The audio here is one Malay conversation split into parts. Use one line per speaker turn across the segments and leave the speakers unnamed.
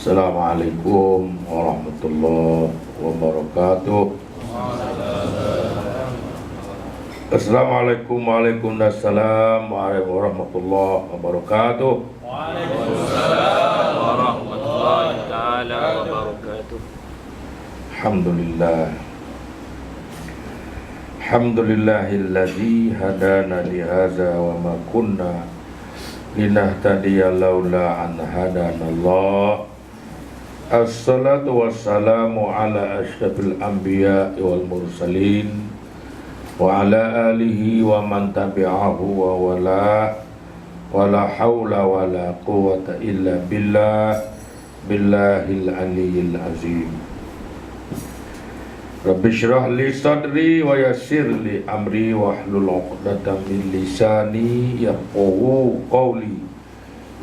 Assalamualaikum warahmatullahi wabarakatuh. Assalamualaikum waalaikumsalam warahmatullahi wabarakatuh.
Waalaikumsalam warahmatullahi taala wabarakatuh.
Alhamdulillah. Alhamdulillahilladzi hadana li hadza wa ma kunna linahtadiya laula an hadanallah. Assalatu wassalamu ala asyrafil anbiya'i wal mursalin wa ala alihi wa man tabi'ahu wa wala hawla wala quwwata illa billahil aliyyil azim. Rabbi syrah li sadri wa yassir li amri wa hlul 'uqdatam min lisani yafqahu qawli.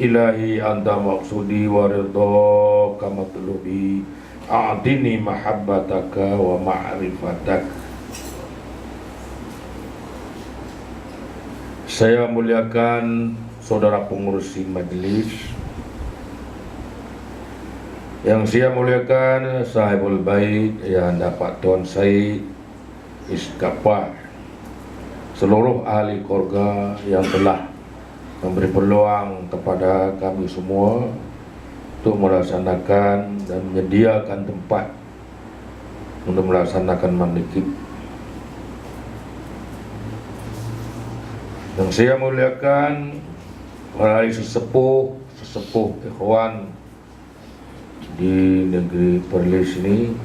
Ilahi anta maqsudi wa ridhaka matlubi, a'tini mahabbataka wa ma'rifatak. Saya muliakan saudara pengurusi majelis, yang saya muliakan sahibul bait yang dapat Tuan Said Iskapar, seluruh ahli keluarga yang telah memberi peluang kepada kami semua untuk melaksanakan dan menyediakan tempat untuk melaksanakan manakib. Yang saya muliakan para sesepuh ikhwan di negeri Perlis ini,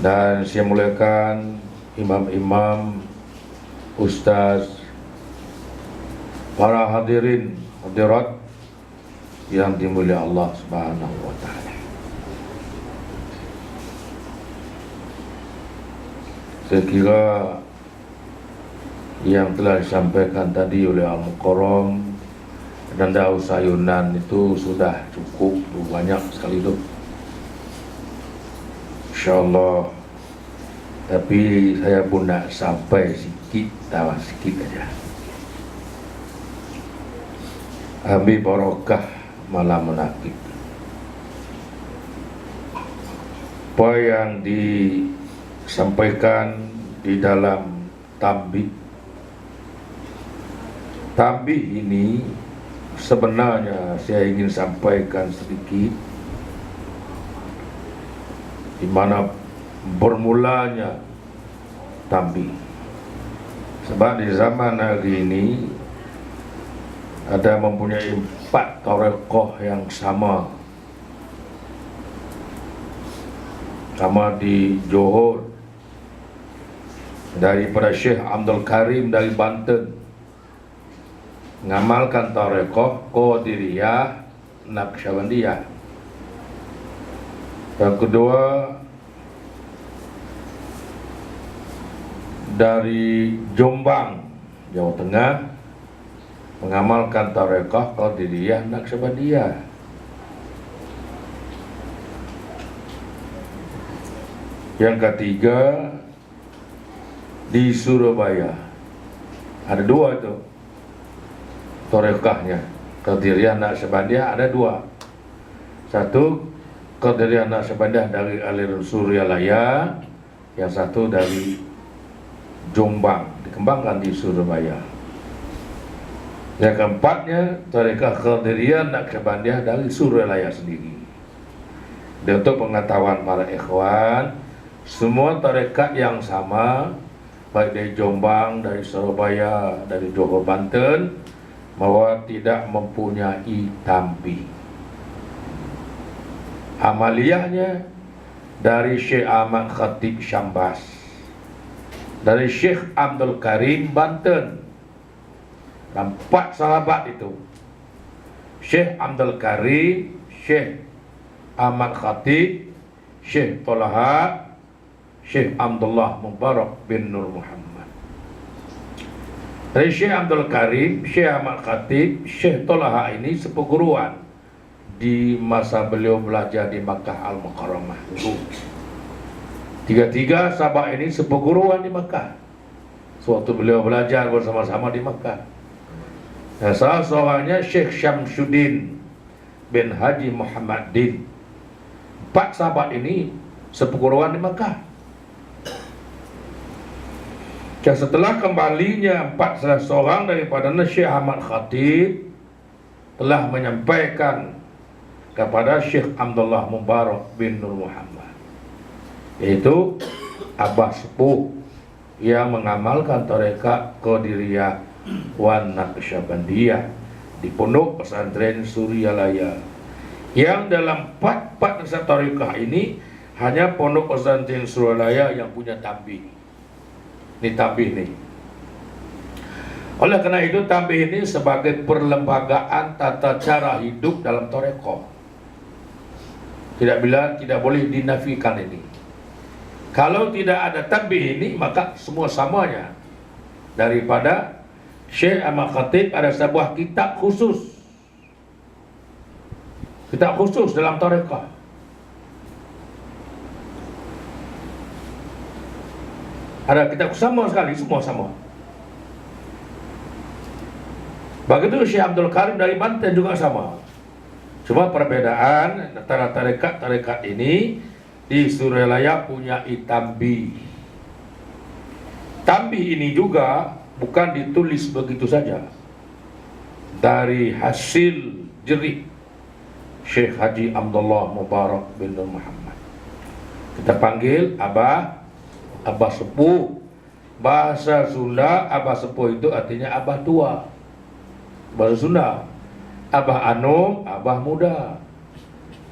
dan saya muliakan imam-imam, ustaz, para hadirin hadirat yang dimuliakan Allah Subhanahu wa taala. Saya kira yang telah disampaikan tadi oleh Al-Mukarram dan Daus Sayunan itu sudah cukup, banyak sekali itu, insyaallah. Tapi saya pun nak sampai sikit aja. Ambil barokah malam menakib. Apa yang disampaikan di dalam tambih ini sebenarnya saya ingin sampaikan sedikit di mana bermulanya tambih. Sebab di zaman hari ini ada mempunyai 4 tarekat yang sama di Johor, daripada Syekh Abdul Karim dari Banten, mengamalkan tarekat Qadiriyah Naqsyabandiyah. Yang kedua dari Jombang, Jawa Tengah, mengamalkan tarekat Qadiriyah Naqsyabandiyah. Yang ketiga di Surabaya, ada 2 itu tarekahnya, Qadiriyah Naqsyabandiyah ada 2. Satu Qadiriyah Naqsyabandiyah dari aliran Suryalaya, yang satu dari Jombang, dikembangkan di Surabaya. Yang keempatnya tarekah Qadiriyah Naqsyabandiyah dari Suryalaya sendiri. Dan untuk pengetahuan para ikhwan, semua tarekat yang sama, baik dari Jombang, dari Surabaya, dari Johor, Banten, bahwa tidak mempunyai tambih. Amaliyahnya dari Syekh Ahmad Khatib Syambas, dari Syekh Abdul Karim Banten. 4 sahabat itu, Syekh Abdul Karim, Syekh Ahmad Khatib, Syekh Tolaha, Syekh Abdullah Mubarak bin Nur Muhammad. Dari Syekh Abdul Karim, Syekh Ahmad Khatib, Syekh Tolaha ini seperguruan di masa beliau belajar di Makkah Al-Mukarramah. Tiga-tiga sahabat ini seperguruan di Makkah sewaktu beliau belajar bersama-sama di Makkah. Nah, salah seorangnya Syekh Syamsuddin bin Haji Muhammadin. 4 sahabat ini seperguruan di Mekah. Dan setelah kembalinya 4 salah seorang daripada Syekh Ahmad Khatib telah menyampaikan kepada Syekh Abdullah Mubarak bin Nur Muhammad, yaitu Abah Sepuh yang mengamalkan tarekat Qadiriyah wan Naqsyabandiyah di Pondok Pesantren Suryalaya, yang dalam 4 tarekat ini hanya Pondok Pesantren Suryalaya yang punya tambih. Ini tambih nih. Oleh karena itu tambih ini sebagai perlembagaan tata cara hidup dalam tarekat. Tidak boleh dinafikan ini. Kalau tidak ada tambih ini, maka semua samanya. Daripada Syekh Ahmad Khatib ada sebuah kitab khusus. Kitab khusus dalam tarekat. Ada kitab sama sekali, semua sama. Begitu Syekh Abdul Karim dari Banten juga sama. Cuma perbedaan antara tarekat ini di Suryalaya punya tambi. Tambi ini juga bukan ditulis begitu saja. Dari hasil jerih Syekh Haji Abdullah Mubarak bin Nur Muhammad. Kita panggil Abah Sepuh. Bahasa Sunda Abah Sepuh itu artinya Abah tua. Bahasa Sunda Abah Anom, Abah muda.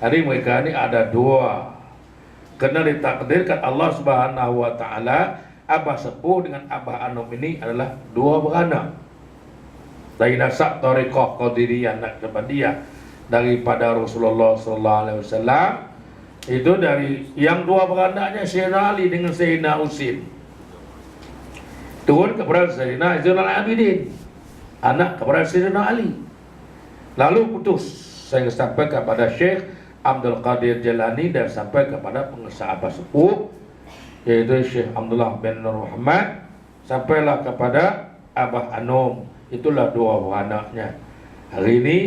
Hari mereka ini ada 2. Karena ditakdirkan Allah Subhanahu wa taala Abah Sepuh dengan Abah Anom ini adalah 2 beranak. Dari nasab tarekat Qadiriyah Naqsyabandiyah daripada Rasulullah sallallahu alaihi wasallam. Itu dari yang 2 beranaknya Sayyidina Ali dengan Sayyidina Husain. Turun kepada Sayyidina Zainal Abidin, anak kepada Sayyidina Ali. Lalu putus. Saya sampai kepada Syekh Abdul Qadir Jalani dan sampai kepada pengesah Abah Sepuh, yaitu Syekh Abdullah bin Nur Muhammad. Sampailah kepada Abah Anom. Itulah 2 beranaknya. Hari ini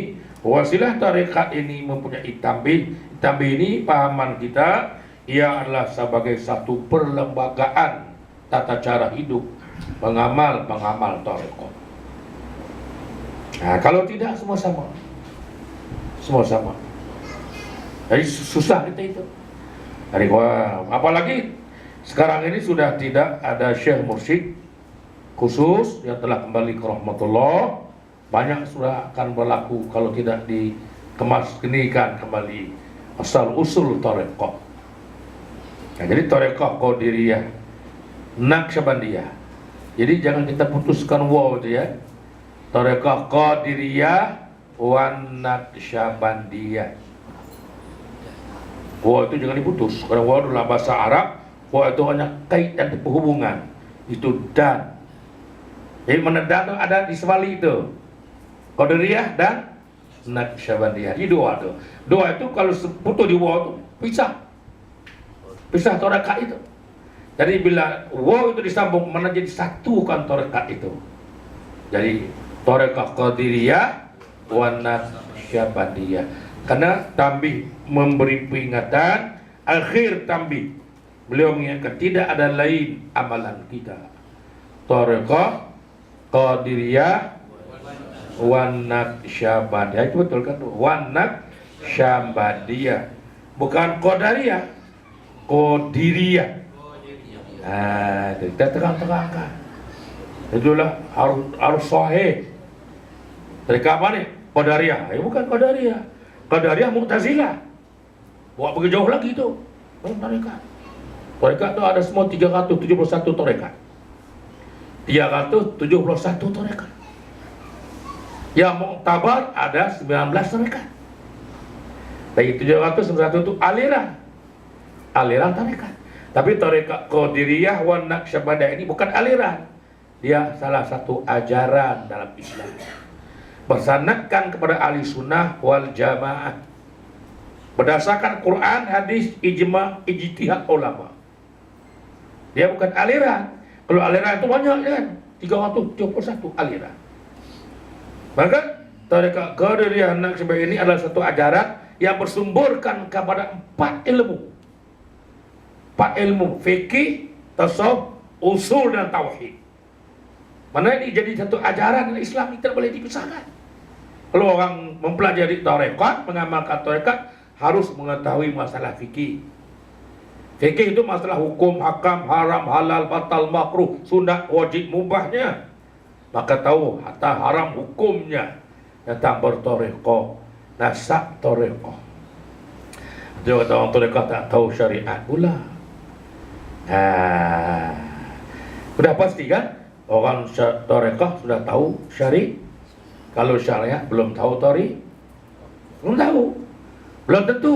wasilah tarekat ini mempunyai tambih. Tambih ini pahaman kita, ia adalah sebagai satu perlembagaan tata cara hidup pengamal tarekat. Nah, kalau tidak semua sama. Jadi susah kita itu. Apalagi sekarang ini sudah tidak ada Syekh Mursyid khusus yang telah kembali ke rahmatullah. Banyak sudah akan berlaku kalau tidak dikemas-kenikan kembali asal usul tarekat. Nah, jadi tarekat Qadiriyah Naqsyabandiyah. Jadi jangan kita putuskan wow itu ya. Tarekat Qadiriyah wan Naqsyabandiyah. Wow itu jangan diputus. Karena wow adalah bahasa Arab. Wow itu hanya kait dan hubungan. Itu dan. Jadi mana dan itu ada di sebalik itu. Qadiriyah dan Naqsyabandiyah. Ini 2 tuh. 2 itu kalau putus di wow itu pisah tarekat itu. Jadi bila wow itu disambung mana jadi satu kan tarekat itu. Jadi tarekat Qadiriyah wan Naqsyabandiyah. Karena tambih memberi peringatan, akhir tambih beliau mengingatkan tidak ada lain amalan kita. Tarekat Qadiriyah wan Naqsyabandiyah. Itu betul kan? Wan Naqsyabandiyah. Bukan Qadariyah. Qadiriyah. Nah, kita terang-terangkan. Itulah harus sahih. Mereka apa nih? Qadariyah. Bukan Qadariyah. Qadariyah Mu'tazilah. Bawa pergi jauh lagi itu. Tarekat. Tarekat itu ada semua 371 tarekat. 371 tarekat. Yang muktabar ada 19 tarekat. Dari 791 itu aliran tarekat. Tapi tarekat Qadiriyah wan Naqsyabandiyah ini bukan aliran. Dia salah satu ajaran dalam Islam. Bersanadkan kepada ahli sunnah wal jamaah. Berdasarkan Quran, hadis, ijma, ijtihad ulama. Dia bukan aliran. Kalau aliran itu banyak kan? 371 aliran. Maka tarekat Qadiriyah Naqsyabandiyah ini adalah satu ajaran yang bersumberkan kepada 4 ilmu. 4 ilmu, fikih, tasawuf, usul dan tauhid. Mana ini jadi satu ajaran Islam, ini tidak boleh dipisahkan. Kalau orang mempelajari tarekat, mengamalkan tarekat, harus mengetahui masalah fikih. Fikih itu masalah hukum, hakam, haram, halal, batal, makruh, sunat, wajib, mubahnya. Maka tahu hatta haram hukumnya. Tentang bertarekat, nasab tarekat. Dia kata orang tarekat tak tahu syariat pula. Sudah pasti kan? Orang tarekat sudah tahu syariat. Kalau syariat belum tahu belum tahu. Belum tentu.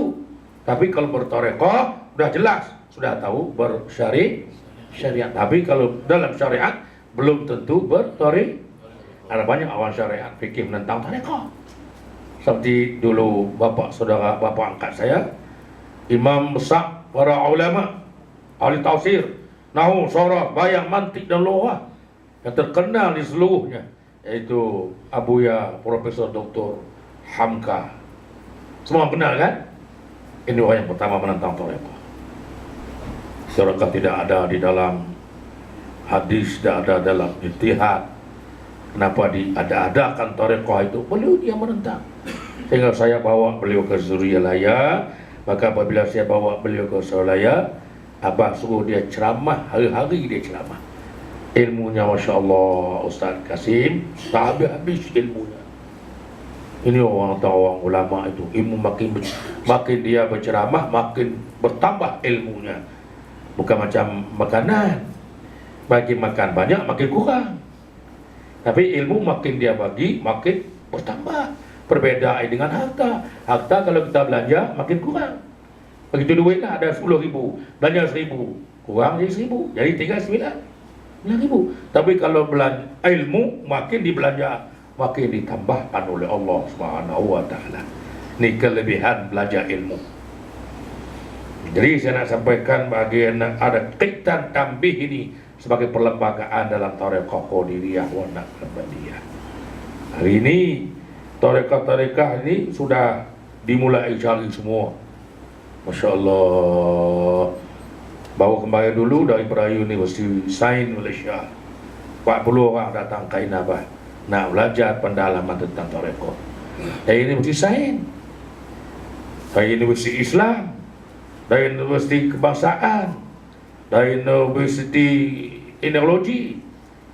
Tapi kalau bertarekat sudah jelas, sudah tahu bersyariat. Tapi kalau dalam syariat belum tentu bertarekat. Ada banyak orang syariat fikih menentang tarekat. Seperti dulu bapak angkat saya, imam besar para ulama, ahli tafsir, nahu, sorah, bayang, mantik dan lughah yang terkenal di seluruhnya, yaitu Abuya Profesor Dr. Hamka. Semua benar kan? Ini orang yang pertama menentang tarekat. Tarekat tidak ada di dalam hadis, tidak ada dalam ijtihad. Kenapa diada-adakan tarekat itu? Beliau dia menentang. Sehingga saya bawa beliau ke Suralaya. Maka apabila saya bawa beliau ke Suralaya, Abah suruh dia ceramah, hari-hari dia ceramah. Ilmunya Masya Allah, Ustaz Kasim, tak habis-habis ilmunya. Ini orang ulama itu, ilmu makin dia berceramah, makin bertambah ilmunya. Bukan macam makanan, bagi makan banyak makin kurang. Tapi ilmu makin dia bagi, makin bertambah. Berbeda dengan harta. Harta kalau kita belanja, makin kurang. Begitu duit lah, ada 10.000, belanja 1.000, kurang jadi 1.000, jadi tinggal 9.000. Tapi kalau belanja ilmu, makin dibelanja, makin ditambahkan oleh Allah Subhanahu wa Ta'ala. Ini kelebihan belajar ilmu. Jadi saya nak sampaikan bagian ada kaitan tambih ini sebagai perlembagaan dalam tarekat Qadiriyah wa Naqsyabandiyah. Hari ini tarekat-tarekat ini sudah dimulai cari semua. Masya Allah. Baru kemarin dulu dari Universiti Sains Malaysia, 40 orang datang ke Inabah nak belajar pendalaman tentang tarekat. Dari Universiti Sains, dari Universiti Islam, dari Universiti Kebangsaan, dari Universiti Teknologi.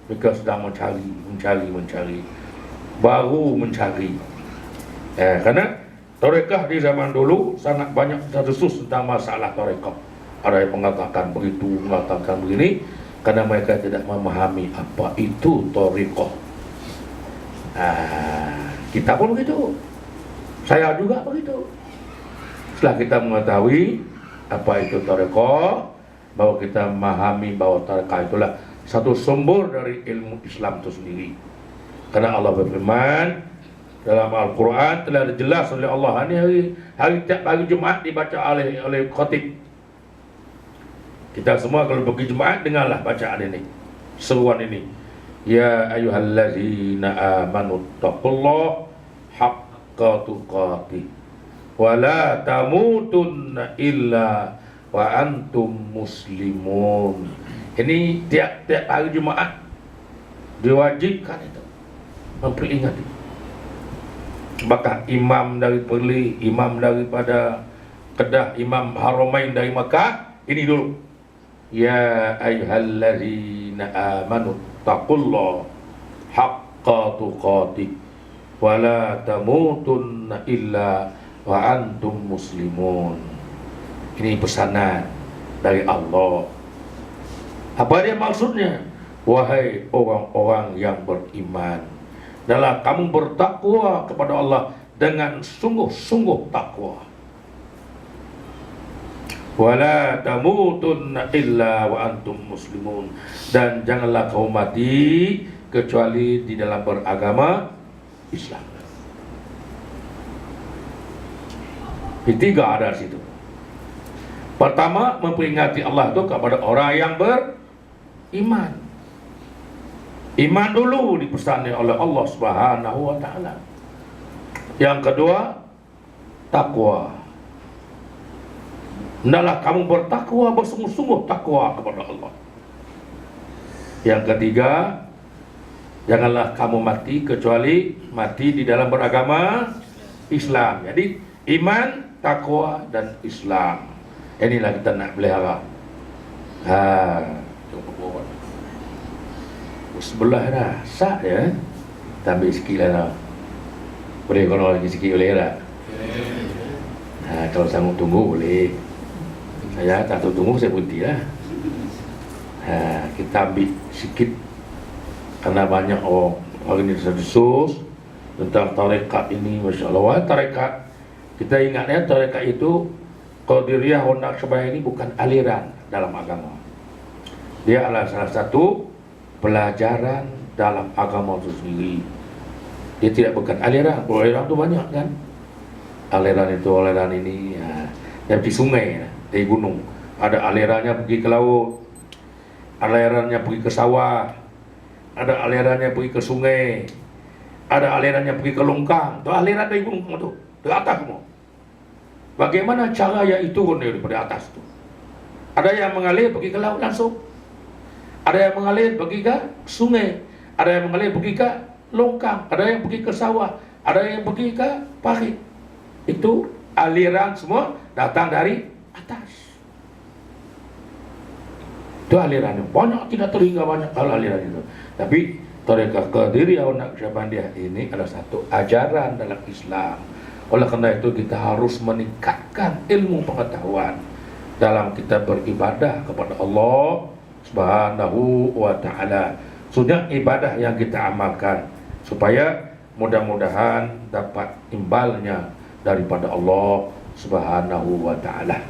Mereka sedang mencari, baru mencari. Karena tarekat di zaman dulu sangat banyak terdesus tentang masalah tarekat. Ada yang mengatakan begitu, mengatakan begini, karena mereka tidak memahami apa itu tarekat. Kita pun begitu, saya juga begitu. Setelah kita mengetahui apa itu tarekat, bahwa kita memahami bahwa tarekat itulah satu sumber dari ilmu Islam itu sendiri. Karena Allah berfirman dalam Al-Quran, telah jelas oleh Allah, ini hari Jumaat dibaca oleh khatib. Kita semua kalau pergi Jumaat, dengarlah bacaan ini, seruan ini. Ya ayyuhallazina amanu taqullaha haqqa tuqatih wa la tamutunna illa wa antum muslimun. Ini tiap-tiap hari Jumaat diwajibkan itu, memperingati. Bahkan imam dari Perlis, imam daripada Kedah, imam Haramain dari Makkah, ini dulu. Ya ayyuhallazina amanu taqullaha haqqa tuqatih wa la tamutunna illa wa antum muslimun. Ini pesanan dari Allah. Apa dia maksudnya? Wahai orang-orang yang beriman, adalah kamu bertakwa kepada Allah dengan sungguh-sungguh takwa. Wala tamutunna illa wa antum muslimun, dan janganlah kau mati kecuali di dalam beragama Islam. Ini tiga ada situ. Pertama, memperingati Allah itu kepada orang yang beriman. Iman dulu dipesankan oleh Allah Subhanahu wa Ta'ala. Yang kedua, takwa. Hendaklah kamu bertakwa, bersungguh-sungguh takwa kepada Allah. Yang ketiga, janganlah kamu mati kecuali mati di dalam beragama Islam. Jadi iman, takwa, dan Islam. Inilah kita nak pelihara. Sebelah dah, sah ya. Kita ambil sikit lah. Boleh kalau lagi sikit boleh tak? Kalau sanggup tunggu boleh. Saya tak tunggu, saya berhenti lah. Kita ambil sikit karena banyak orang ini terdesus tentang tarekat ini. Masya Allah, tarekat kita ingat ya, tarekat itu Qadiriyah wa Naqsyabandiyah ini bukan aliran dalam agama. Dia adalah salah satu pelajaran dalam agama itu sendiri. Dia tidak bukan aliran. Kalau aliran itu banyak kan. Aliran itu, aliran ini yang di sungai, di gunung. Ada alirannya pergi ke laut, alirannya pergi ke sawah, ada alirannya pergi ke sungai, ada alirannya pergi ke longkang. Itu aliran dari gunung itu, di atas semua. Bagaimana cara yang itu daripada atas itu? Ada yang mengalir pergi ke laut langsung, ada yang mengalir pergi ke sungai, ada yang mengalir pergi ke longkang, ada yang pergi ke sawah, ada yang pergi ke parit. Itu aliran semua datang dari atas. Itu alirannya banyak, tidak terhingga banyak kalau aliran itu. Tapi tarekat Qadiriyah wa Naqsyabandiyah ini adalah satu ajaran dalam Islam. Oleh karena itu kita harus meningkatkan ilmu pengetahuan dalam kita beribadah kepada Allah Subhanahu wa ta'ala. Sudah ibadah yang kita amalkan supaya mudah-mudahan dapat imbalnya daripada Allah Subhanahu wa ta'ala.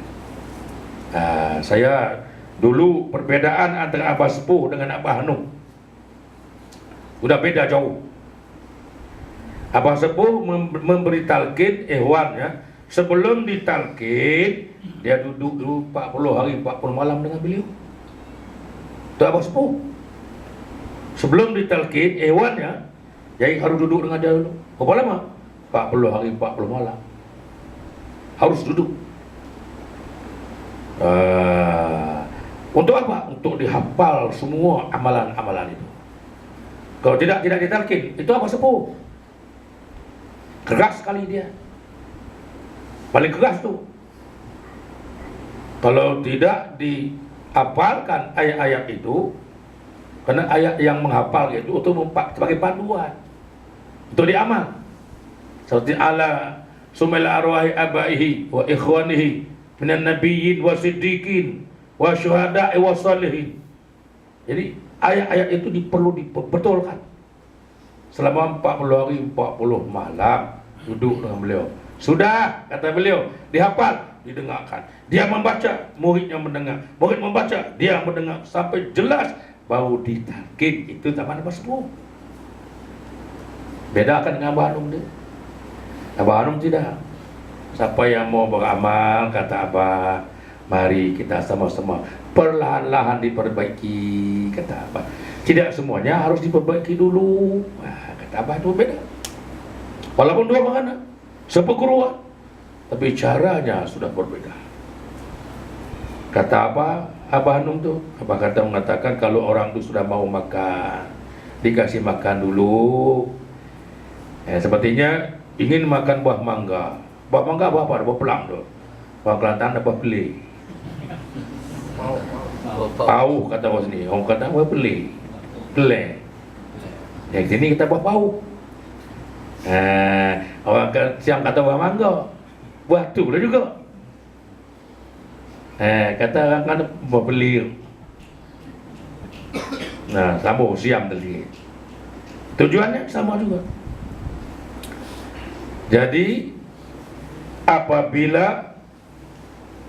Saya dulu perbedaan antara Abah Sepuh dengan Abah Hanum sudah beda jauh. Abah Sepuh memberi talqin ihwan ya. Sebelum ditalqin dia duduk dulu 40 hari 40 malam dengan beliau. Itu Abah Sepuh. Sebelum ditalqin ihwan ya, jadi harus duduk dengan dia dulu. Berapa lama? 40 hari 40 malam. Harus duduk. Untuk apa? Untuk dihafal semua amalan-amalan itu. Kalau tidak ditalqin, itu Abah Sepuh. Keras sekali dia. Paling keras tuh. Kalau tidak dihafalkan ayat-ayat itu, karena ayat yang menghafal itu untuk sebagai panduan untuk diamal. Seperti ala sumil arwahi abaihi wa ikhwanihi minan nabiyyin wa siddiqin wa syuhada'i wa salihin. Jadi ayat-ayat itu perlu dibetulkan. Selama 40 hari 40 malam duduk dengan beliau. Sudah, kata beliau, dihafal, didengarkan. Dia membaca, muridnya mendengar. Murid membaca, dia mendengar sampai jelas baru ditalqin. Itu zaman Abah Sepuh. Bedakan dengan Abah Hanum dia. Abah Hanum tidak. Siapa yang mau beramal, kata Abah, mari kita sama-sama perlahan-lahan diperbaiki, kata Abah. Tidak semuanya harus diperbaiki dulu. Kata Abah itu beda. Walaupun dua makna, seperguruan, tapi caranya sudah berbeda. Kata Abah Hanum tuh, Abah kata mengatakan kalau orang itu sudah mau makan, dikasih makan dulu. Sepertinya ingin makan buah mangga. Buah mangga apa? Buah pelang tuh. Buah Kelantan buah peli. Pau kata bos ni. Orang kata buah peli. Peleng. Yang sini kita buah pau. Orang siang kata buah mangga. Buah tu lah juga. Kata orang kan buah peli. Nah, sambung siam tadi. Tujuannya sama juga. Jadi apabila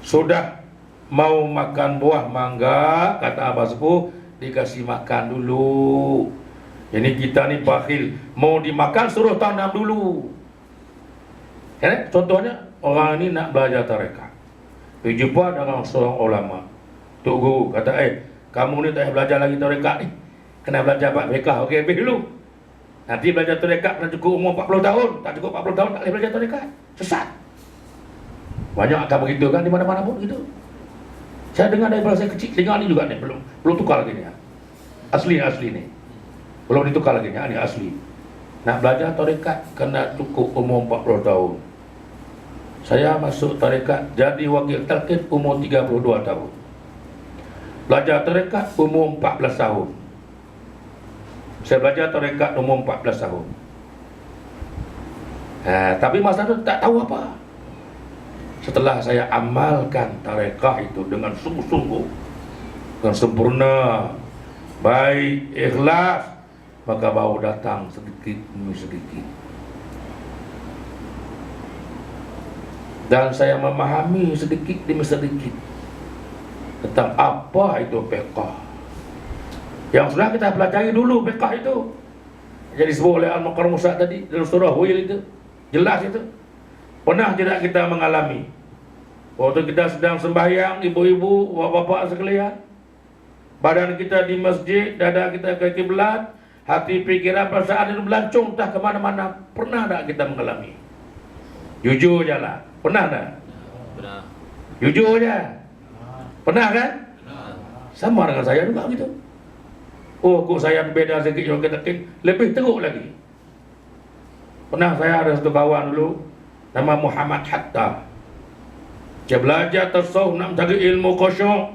sudah mau makan buah mangga, kata Abah Sepuh, dikasih makan dulu. Jadi kita ni bakhil, mau dimakan suruh tanam dulu. Contohnya orang ini nak belajar tarekat, pergi jumpa dengan seorang ulama. Tok Guru kata, kamu ni tak belajar lagi tarekat ni, kena belajar Pak Fiqah. Okey, habis dulu. Nanti belajar tarekat tak cukup umur 40 tahun, tak cukup 40 tahun tak boleh belajar tarekat. Sesat. Banyak akan begitu kan, di mana-mana pun gitu. Saya dengar daripada saya kecil, dengar ni juga ni, belum tukar lagi ni. Asli ni. Belum ditukar lagi ni, ini asli. Nak belajar tarekat kena cukup umur 40 tahun. Saya masuk tarekat jadi wakil talqin umur 32 tahun. Belajar tarekat umur 14 tahun. Saya belajar tarekat umur 14 tahun. Tapi masa itu tak tahu apa. Setelah saya amalkan tarekat itu dengan sungguh-sungguh, dengan sempurna, baik, ikhlas, maka baru datang sedikit demi sedikit. Dan saya memahami sedikit demi sedikit tentang apa itu fiqh. Yang sudah kita pelajari dulu fiqh itu. Jadi disebut oleh Al-Mukarram Ustaz tadi dalam surah Huil itu. Jelas itu. Pernah tidak kita mengalami waktu kita sedang sembahyang, ibu-ibu, bapak-bapak sekalian, badan kita di masjid, dada kita ke kiblat, hati pikiran perasaan itu melancong entah kemana-mana. Pernah tak kita mengalami? Jujur je lah. Pernah tak?
Pernah.
Jujur je. Pernah kan? Sama dengan saya juga gitu. Oh, kok saya beda sedikit orang kata lebih teruk lagi. Pernah saya ada satu kawan dulu nama Muhammad Hatta. Dia belajar tasawuf nak mencari ilmu khusyuk.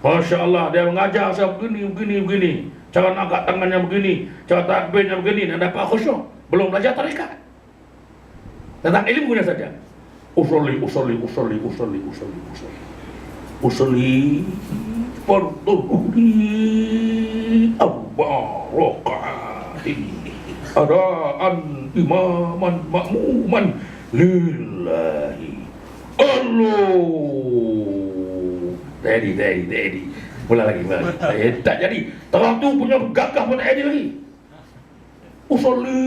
Masya Allah, dia mengajar saya begini. Cara nak angkat tangannya begini, cara takbirnya begini, dan dapat khusyuk. Belum belajar tarekat. Tentang ilmunya saja. Usolli farduhuri arba' raka'atin adaan imaman ma'muman lillahi Allah. Tadi. Mula lagi. Tak jadi. Terang tu punya gagah pun tak jadi lagi. Usolli.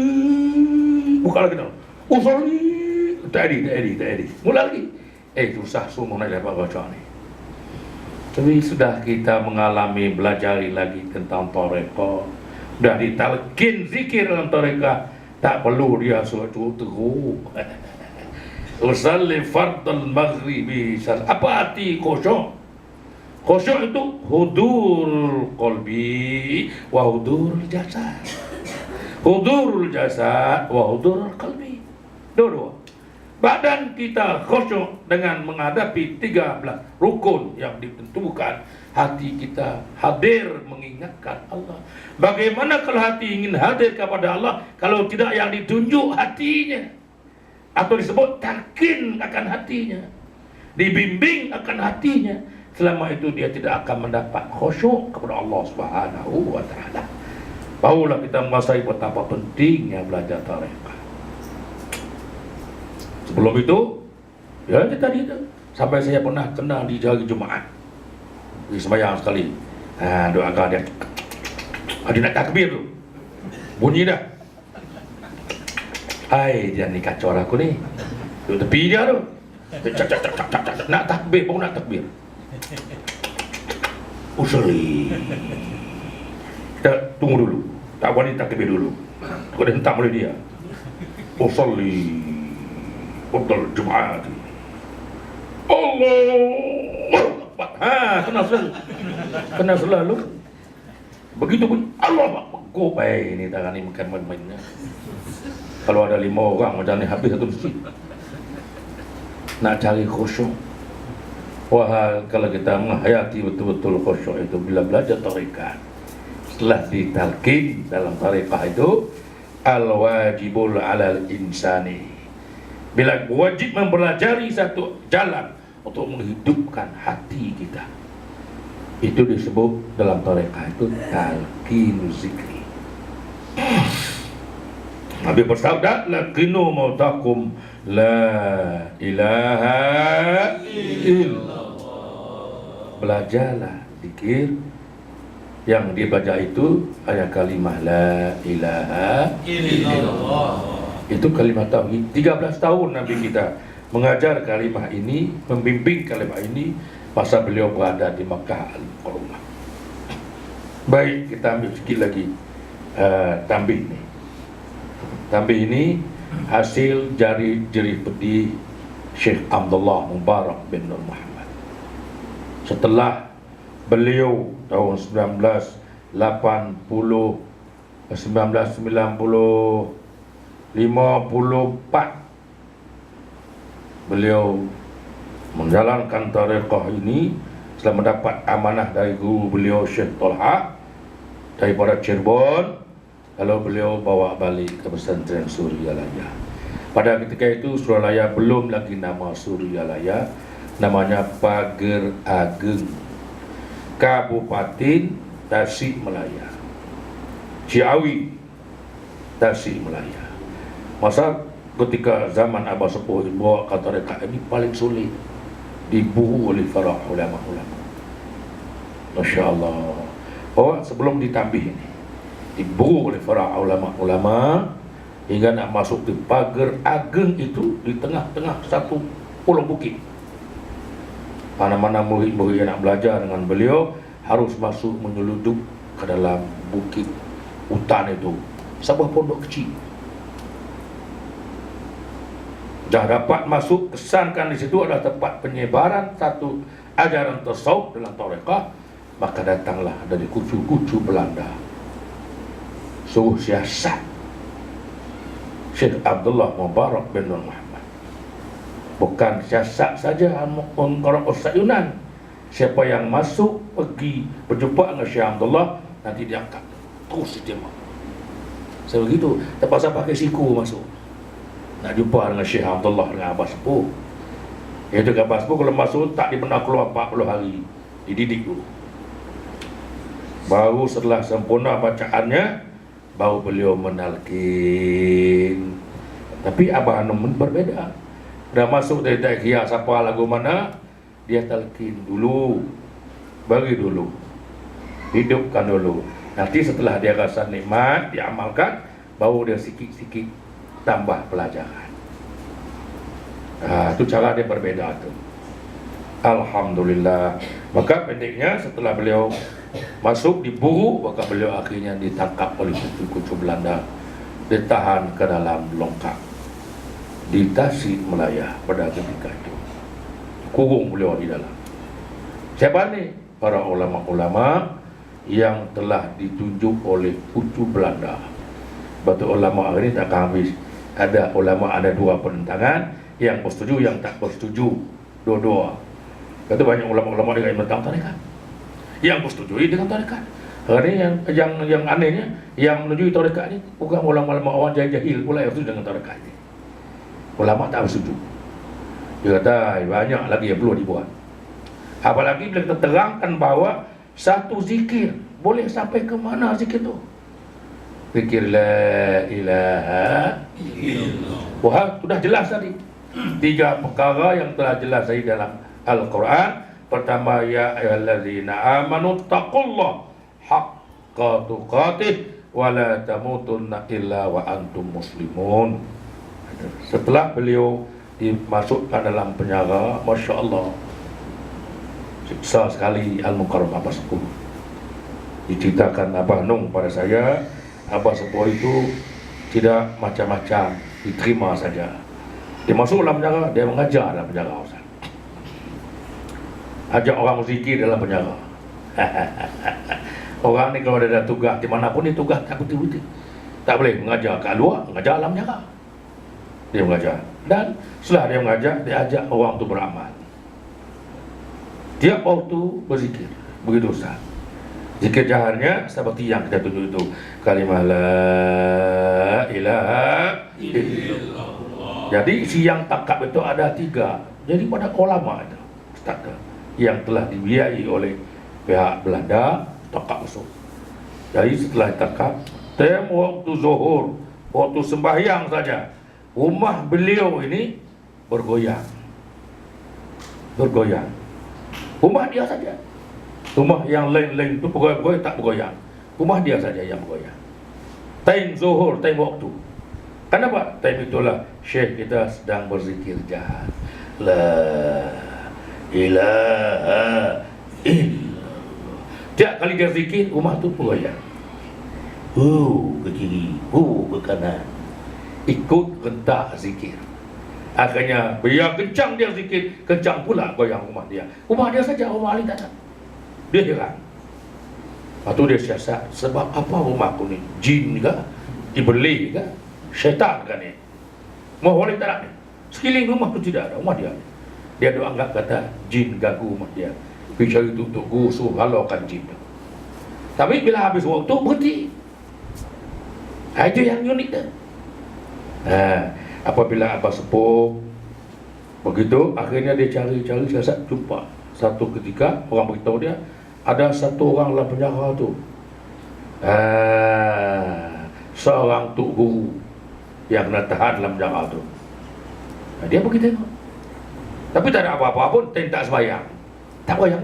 Buka lagi tau. Usolli. Tadi. Mula lagi. Susah semua nak dapat baca ni. Tapi sudah kita mengalami, belajari lagi tentang tarekat. Sudah ditalqin zikir dalam tarekat. Tak perlu dia suatu teruk. Usalli fardal maghribi. Apa arti khusyuk? Khusyuk itu hudurul qalbi wa hudurul jasad. Hudurul jasad wa hudurul qalbi. Dua-dua. Badan kita khusyuk dengan menghadapi 13 rukun yang ditentukan. Hati kita hadir mengingatkan Allah. Bagaimana kalau hati ingin hadir kepada Allah kalau tidak yang ditunjuk hatinya? Atau disebut talqin akan hatinya, dibimbing akan hatinya. Selama itu dia tidak akan mendapat khusyuk kepada Allah Subhanahu wa taala. Barulah kita menguasai betapa pentingnya belajar tarekat. Sebelum itu, ya tadi itu sampai saya pernah kena di hari Jumaat di sembahyang sekali. Doakan dia. Dia nak takbir tu. Bunyi dah. Hai, dia ni kacau aku ni. Duduk tepi dia tu. Nak takbir, baru nak takbir. Usolli. Kita tunggu dulu. Tak boleh takbir dulu. Kau dah hentam oleh dia. Usolli. Fardal Jumaat. Allah. Kena selalu. Begitu pun Allah. Kau baik ni tangan ni bukan main-mainnya. Kalau ada 5 orang macam ni habis satu masjid. Nak cari khusyuk. Wah, kalau kita menghayati betul-betul khusyuk itu bila belajar tarekat. Setelah ditalqin dalam tarekat itu al-wajibul 'alal insani. Bila wajib mempelajari satu jalan untuk menghidupkan hati kita. Itu disebut dalam tarekat itu talqin zikri. Nabi bersabda, laqinu mautakum la ilaha illallah. Belajarlah zikir yang dibaca itu ayat kalimah la ilaha illallah. Itu kalimat tauhid. 13 tahun Nabi kita mengajar kalimah ini, membimbing kalimah ini masa beliau berada di Makkah Al-Mukarramah. Baik, kita ambil sikit lagi tambih ni. Tambih ini hasil jerih pedih Syekh Abdullah Mubarak bin Nur Muhammad. Setelah beliau tahun 1954 beliau menjalankan tarekat ini setelah mendapat amanah dari guru beliau Syekh Tolha daripada Cirebon, lalu beliau bawa balik ke pesantren Suryalaya. Pada ketika itu Suryalaya belum lagi nama Suryalaya, namanya Pager Ageng, Kabupaten Tasikmalaya, Ciawi, Tasikmalaya. Masa ketika zaman Abah Sepuh bawa ke tarekat ini paling sulit diburu oleh para ulama-ulama. Masya Allah. Oh, sebelum ditambih ini diburu oleh para ulama-ulama hingga nak masuk di Pager Ageng itu di tengah-tengah satu pulau bukit. Mana-mana murid-murid yang nak belajar dengan beliau harus masuk menyelundup ke dalam bukit hutan itu, sebuah pondok kecil. Dah dapat masuk, kesankan di situ adalah tempat penyebaran satu ajaran tasawuf dalam tarekat, maka datanglah dari kucu-kucu Belanda suruh siasat Syekh Abdullah Mubarak bin Nur Muhammad. Bukan siasat saja orang Ustaz Yunan, siapa yang masuk pergi berjumpa dengan Syekh Abdullah nanti diangkat terus ditembak. Saya begitu, terpaksa pakai siku masuk nak jumpa dengan Syekh Abdullah dengan Abah Sepuh. Iaitu Abah Sepuh kalau masuk tak dibenar keluar 40 hari, dididik dulu. Baru setelah sempurna bacaannya baru beliau menalkin. Tapi Abah Hanum berbeda. Dah masuk dari dakwah siapa lagu mana, dia talkin dulu, bagi dulu, hidupkan dulu. Nanti setelah dia rasa nikmat, diamalkan, baru dia sikit-sikit tambah pelajaran. Itu cara dia berbeda tu. Alhamdulillah. Maka pendeknya setelah beliau masuk diburu, maka beliau akhirnya ditangkap oleh kucu-kucu Belanda, ditahan ke dalam longkang di Tasikmalaya pada ketika itu. Kurung beliau di dalam. Siapa ni? Para ulama-ulama yang telah ditunjuk oleh kucu Belanda. Betul ulama hari ini tak habis. Ada ulama, ada dua penentangan, yang bersetuju, yang tak bersetuju, dua-dua. Kata banyak ulama-ulama dengan tentang tarekat, yang bersetuju dengan tarekat. Hari ini yang anehnya, yang menuju tarekat ini bukan ulama-ulama orang jahil pula yang setuju dengan tarekat ini. Ulama tak bersetuju. Dia kata banyak lagi yang perlu dibuat. Apalagi bila kita terangkan bahawa satu zikir boleh sampai ke mana zikir itu? Zikir la ilaha illallah. Wah, sudah jelas tadi. 3 perkara yang telah jelas tadi dalam Al-Quran. Pertama, ya ayyuhallazina amanu taqullaha haqqa tuqatih wa la tamutunna illa wa antum muslimun. Setelah beliau dimasukkan dalam penjara, Masya Allah, siksa sekali Al-Mukarram Abah Sepuh. Diceritakan Abah Nung pada saya, Abah Sepuh itu tidak macam-macam, diterima saja. Dia masuk dalam penjara, dia mengajar dalam penjara, Ustaz. Ajak orang zikir dalam penjara. Orang ni kalau ada tugas dimanapun dia tugas tak betul-betul. Tak boleh mengajar kat luar, mengajar dalam penjara. Dia mengajar. Dan setelah dia mengajar, dia ajak orang tu beramal. Tiap waktu berzikir. Begitu Ustaz. Zikir jaharnya seperti yang kita tunjuk itu, kalimah la ilaha illallah. Jadi siang takab itu ada 3. Jadi pada ulama itu Ustaz, yang telah dibiayai oleh pihak Belanda takab masuk. Jadi setelah takab, tem waktu zuhur, waktu sembahyang saja, rumah beliau ini bergoyang. Bergoyang. Rumah dia saja. Rumah yang lain-lain itu bergoyang tak bergoyang. Rumah dia saja yang bergoyang. Time zuhur, time waktu. Kenapa? Time itulah Syekh kita sedang berzikir jahar. La ilaha illallah. Tiap kali dia zikir, rumah tu bergoyang. ke kiri, ke kanan. Ikut rentak zikir. Akhirnya biar kencang dia zikir, kencang pula goyang rumah dia. Rumah dia saja, rumah lain tak ada. Dia heran. Lepas tu dia siasat, sebab apa rumah aku ni? Jin ke? Iblis ke? Syaitan ke ni? Mau boleh tak ada ni? Sekeliling rumah tu tidak ada, rumah dia. Dia doa anggap kata jin ganggu rumah dia. Pergi cari untuk guru suruh halaukan jin tu. Tapi bila habis waktu berhenti. Itu yang unik tu. Apabila abah sepuh begitu, akhirnya dia cari-cari siasat, jumpa. Satu ketika orang beritahu dia ada satu orang dalam penjara tu, seorang tuk guru yang kena tahan dalam penjara tu. Dia pergi tengok, tapi tak ada apa-apa pun. Tak sembahyang, tak sembahyang.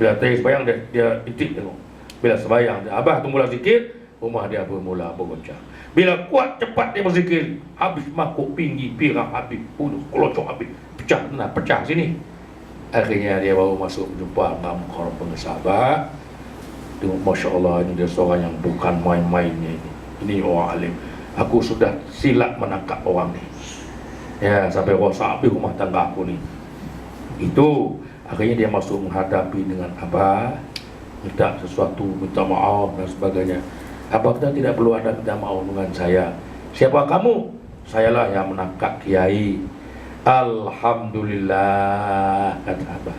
Bila sembahyang dia itik tengok. Bila sembahyang abah tu mula zikir, rumah dia bermula bergoncang. Bila kuat cepat dia berzikir, habis makuk pinggi, pirang habis, kelocok habis, pecah sini. Akhirnya dia baru masuk berjumpa dengan orang pengesabah. Tengok, Masya Allah, ini dia seorang yang bukan main-mainnya ini. Ini orang alim. Aku sudah silap menangkap orang ni. Ya, sampai rosak habis rumah tangga aku ni. Itu akhirnya dia masuk menghadapi dengan abah, minta sesuatu, minta maaf dan sebagainya. Abah kata tidak perlu ada minta maaf dengan saya. Siapa kamu? Sayalah yang menangkap kiai. Alhamdulillah, kata abah.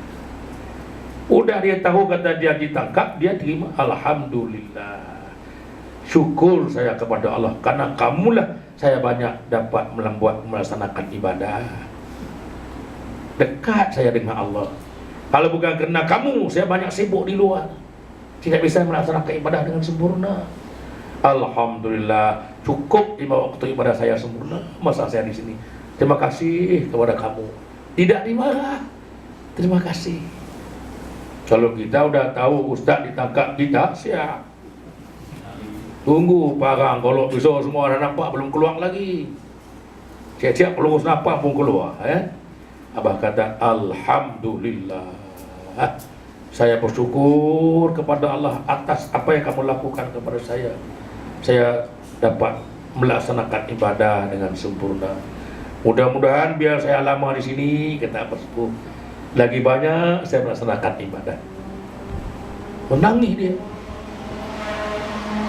Udah dia tahu kata dia ditangkap, dia terima. Alhamdulillah, syukur saya kepada Allah, karena kamulah saya banyak dapat melaksanakan ibadah. Dekat saya dengan Allah. Kalau bukan kerana kamu, saya banyak sibuk di luar, tidak bisa melaksanakan ibadah dengan sempurna. Alhamdulillah, cukup 5 waktu ibadah saya sempurna. Masa saya di sini. Terima kasih kepada kamu. Tidak dimarah. Terima kasih. Kalau kita udah tahu ustaz ditangkap, kita siap. Tunggu parang, kalau besok semua dah nampak belum keluar lagi. Siap-siap pelurus nampak pun keluar. Abah kata Alhamdulillah, saya bersyukur kepada Allah atas apa yang kamu lakukan kepada saya. Saya dapat melaksanakan ibadah dengan sempurna. Mudah-mudahan biar saya lama di sini, kata Abah Sepuh, lagi banyak saya melaksanakan ibadah. Menangis dia.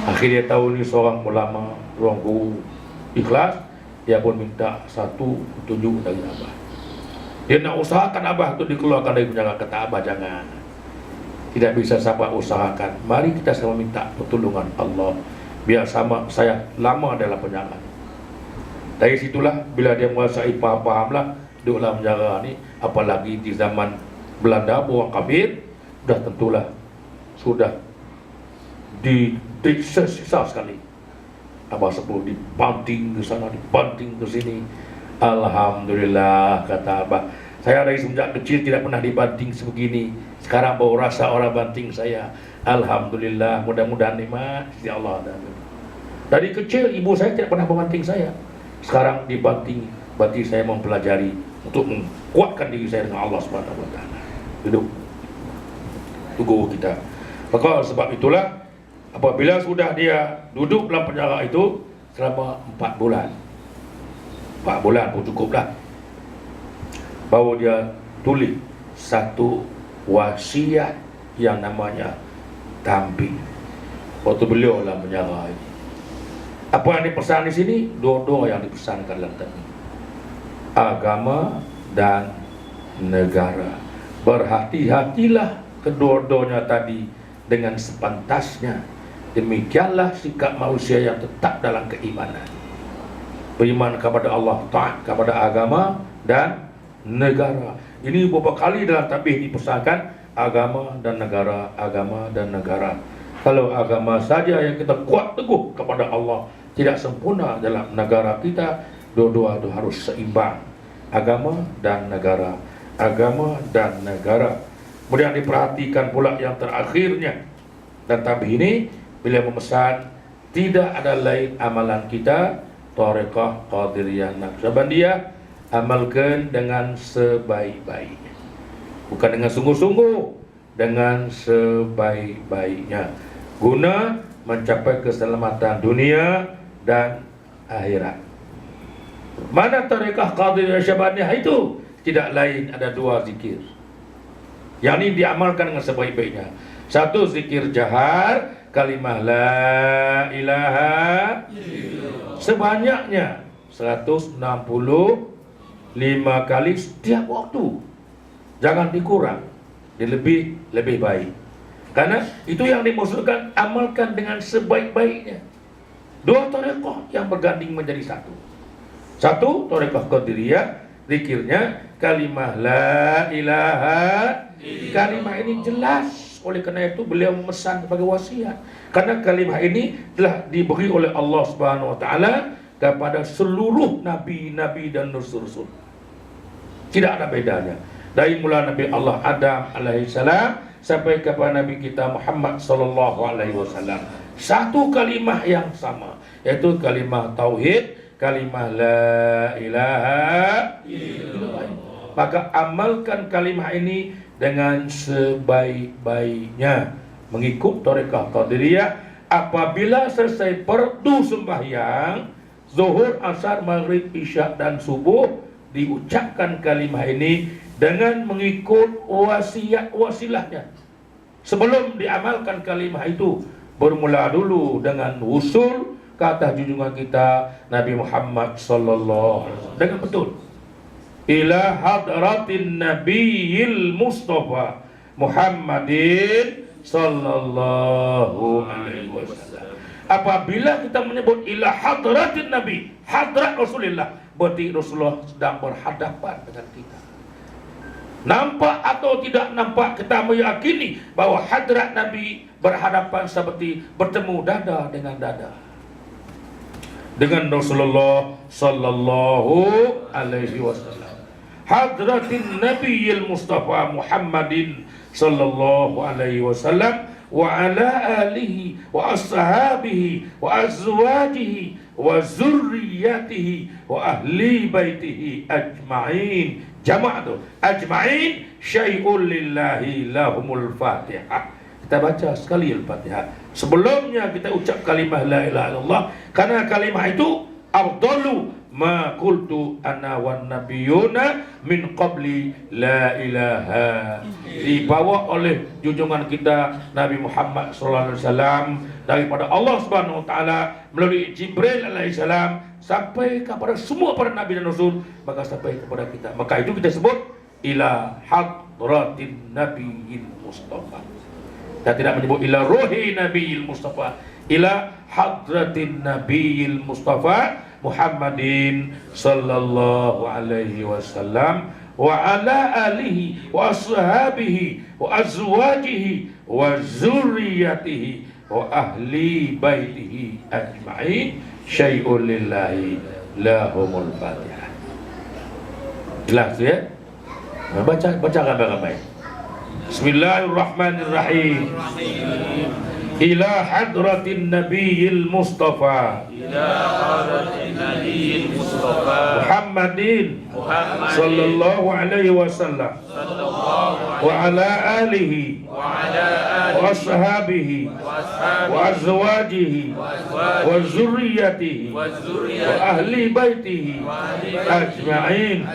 Akhirnya tahu ni seorang ulama, seorang guru ikhlas. Dia pun minta satu petunjuk dari Abah. Dia nak usahakan Abah itu dikeluarkan dari penjara. Kata Abah, jangan. Tidak bisa sahabat usahakan. Mari kita sama minta pertolongan Allah, biar sama saya lama dalam penjara. Dari situlah bila dia menguasai faham-fahamlah di dalam penjara ni, apalagi di zaman Belanda, orang kafir, dah tentulah sudah disiksa sekali. Abah Sepuh dibanting ke sana, dibanting ke sini. Alhamdulillah, kata Abah, saya dari semenjak kecil tidak pernah dibanting sebegini. Sekarang baru rasa orang banting saya. Alhamdulillah, mudah-mudahan nikmat sisi Allah. Dari kecil ibu saya tidak pernah membanting saya. Sekarang dibanting, berarti saya mempelajari untuk menguatkan diri saya dengan Allah Subhanahu wa taala. Hidup itu guru kita. Maka sebab itulah apabila sudah dia duduk dalam penjara itu selama 4 bulan. 4 bulan pun cukuplah. Baru dia tulis satu wasiat yang namanya tampil. Waktu beliau dalam penjara ini. Apa yang dipesan di sini? Dua-dua yang dipesankan dalam tadi. Agama dan negara. Berhati-hatilah kedua-duanya tadi dengan sepantasnya. Demikianlah sikap manusia yang tetap dalam keimanan. Beriman kepada Allah, taat kepada agama dan negara. Ini beberapa kali dalam tabih dipesankan agama dan negara, agama dan negara. Kalau agama saja yang kita kuat teguh kepada Allah, tidak sempurna dalam negara kita, dua-dua itu harus seimbang. Agama dan negara, agama dan negara. Kemudian diperhatikan pula yang terakhirnya. Dan tabih ini bila memesan tidak ada lain amalan kita, Thariqah Qadiriyah Naqsyabandiyah, amalkan dengan sebaik-baiknya, bukan dengan sungguh-sungguh, dengan sebaik-baiknya, guna mencapai keselamatan dunia dan akhirat. Mana tarekah Qadiriyah Syabaniyah itu? Tidak lain, ada 2 zikir yang ini diamalkan dengan sebaik-baiknya. 1 zikir jahar, kalimah la ilaha sebanyaknya 165 kali setiap waktu. Jangan dikurang, lebih baik. Karena itu yang dimaksudkan, amalkan dengan sebaik-baiknya. 2 tarekah yang berganding menjadi 1. 1 tarekah Qadiriyah, zikirnya kalimah la ilaha. Kalimah ini jelas, oleh karena itu beliau memesan sebagai wasiat. Karena kalimah ini telah diberi oleh Allah Subhanahu wa taala kepada seluruh nabi-nabi dan rasul-rasul. Tidak ada bedanya. Dari mula Nabi Allah Adam alaihissalam sampai kepada Nabi kita Muhammad sallallahu alaihi wasallam. 1 kalimah yang sama, yaitu kalimah tauhid, kalimah la ilaha illallah. Maka amalkan kalimah ini dengan sebaik-baiknya, mengikut tarekah Qadiriyah. Apabila selesai fardu sembahyang zuhur, asar, maghrib, isya dan subuh, diucapkan kalimah ini dengan mengikut wasilah-wasilahnya. Sebelum diamalkan kalimah itu, bermula dulu dengan usul ke atas junjungan kita Nabi Muhammad sallallahu alaihi wasallam dengan betul. Ila hadratin nabiyil mustafa Muhammadin sallallahu alaihi wasallam. Apabila kita menyebut ila hadratin nabi, hadrat Rasulullah, berarti Rasulullah sedang berhadapan dengan kita. Nampak atau tidak nampak, kita meyakini bahwa hadrat Nabi berhadapan seperti bertemu dada dengan dada dengan Rasulullah sallallahu alaihi wasallam. Hadratin Nabiyil Mustafa Muhammadin sallallahu alaihi wasallam wa ala alihi wa ashabihi wa azwajihi wa zurriyatihi wa ahli baitihi ajma'in. Jama' tu ajma'in syai'un lillahi lahumul fatihah. Kita baca sekali Al-Fatihah. Sebelumnya kita ucap kalimah la ilaha illallah, karena kalimah itu afdalu ma qultu ana wan nabiyuna min qabli la ilaha. Dibawa oleh junjungan kita Nabi Muhammad sallallahu alaihi wasallam daripada Allah Subhanahu wa taala melalui Jibril alaihi salam sampai kepada semua para nabi dan rasul, maka sampai kepada kita. Maka itu kita sebut ila hadratin nabiyil mustafa. Kita tidak menyebut ila ruhi nabiyil mustafa, ila hadratin nabiyil mustafa Muhammadin sallallahu alaihi wasallam wa ala alihi wa ashabihi wa azwajihi wa zurriyatihi wa ahli baitihi ajma'in syai'un lillahi lahumul fatihah. Jelas ya? Baca ramai-ramai. Bismillahirrahmanirrahim. Ila hadratin nabiyil mustafa Muhammadin sallallahu alaihi wasallam wa ala alihi wa ashabihi wa azwajihi wa zurriyatihi wa ahli baitihi ajma'in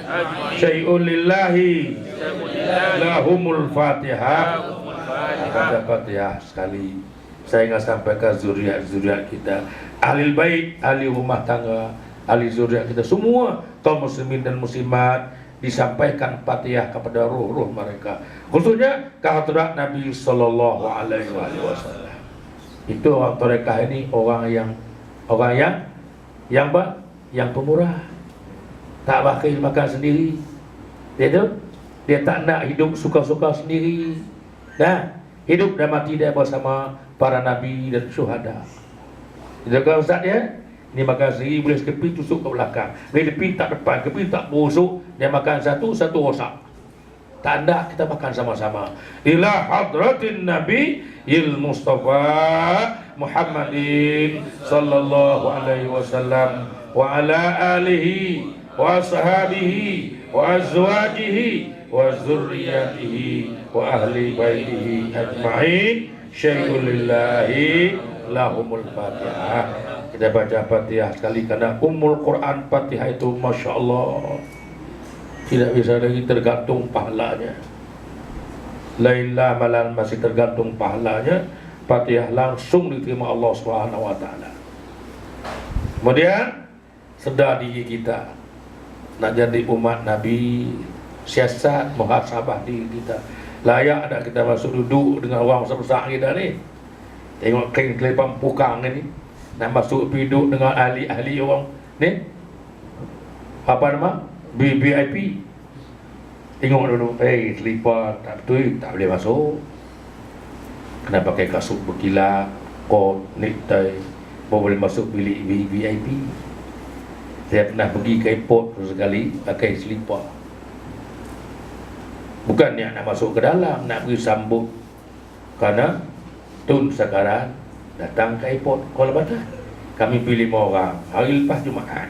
syai'un lillahi lahumul fatihah. Baca Fatihah sekali. Saya ingin sampaikan zuriat-zuriat kita, ahli bait, ahli rumah tangga, ahli zuriat kita semua, kaum muslimin dan muslimat, disampaikan Fatihah kepada ruh-ruh mereka, khususnya kehadrat Nabi sallallahu alaihi wasallam. Itu orang tarekah ini orang yang pemurah, tak bakal makan sendiri, dia tak nak hidup suka-suka sendiri. Nah, hidup dan mati dia bersama para nabi dan syuhada. Jaga ustaz ya. Ini makan sendiri, boleh kepi tusuk ke belakang. Boleh kepi tak depan, kepi tak busuk. Dia makan satu rosak. Tak ada, kita makan sama-sama. Ila hadratin nabi il mustafa Muhammadin sallallahu alaihi wasallam wa ala alihi wa ashabihi wa azwajihi wa zurriyatihi wa ahli baitihi ajma'in syai'un lillahi lahumul Fatihah. Kita baca Fatihah sekali karena Ummul Quran Fatihah itu Masya Allah tidak bisa lagi tergantung pahalanya. Laila malan masih tergantung pahalanya. Fatihah langsung diterima Allah Subhanahu wa taala. Kemudian sedar diri kita nak jadi umat Nabi, siasat muhasabah diri kita. Layak tak kita masuk duduk dengan orang besar kita ni? Tengok kain kelepam pukang ni, nak masuk duduk dengan ahli-ahli orang ni. Apa nama? VIP. Tengok dulu, selipar tak betul, tak boleh masuk. Kena pakai kasut berkilat, kot, necktie, baru boleh masuk bilik VIP. Saya pernah pergi ke airport sekali pakai selipar. Bukan nak masuk ke dalam, nak pergi sambut kerana Tun Sakaran datang ke airport Kuala Batam. Kami pilih 5 orang. Hari lepas Jumaat,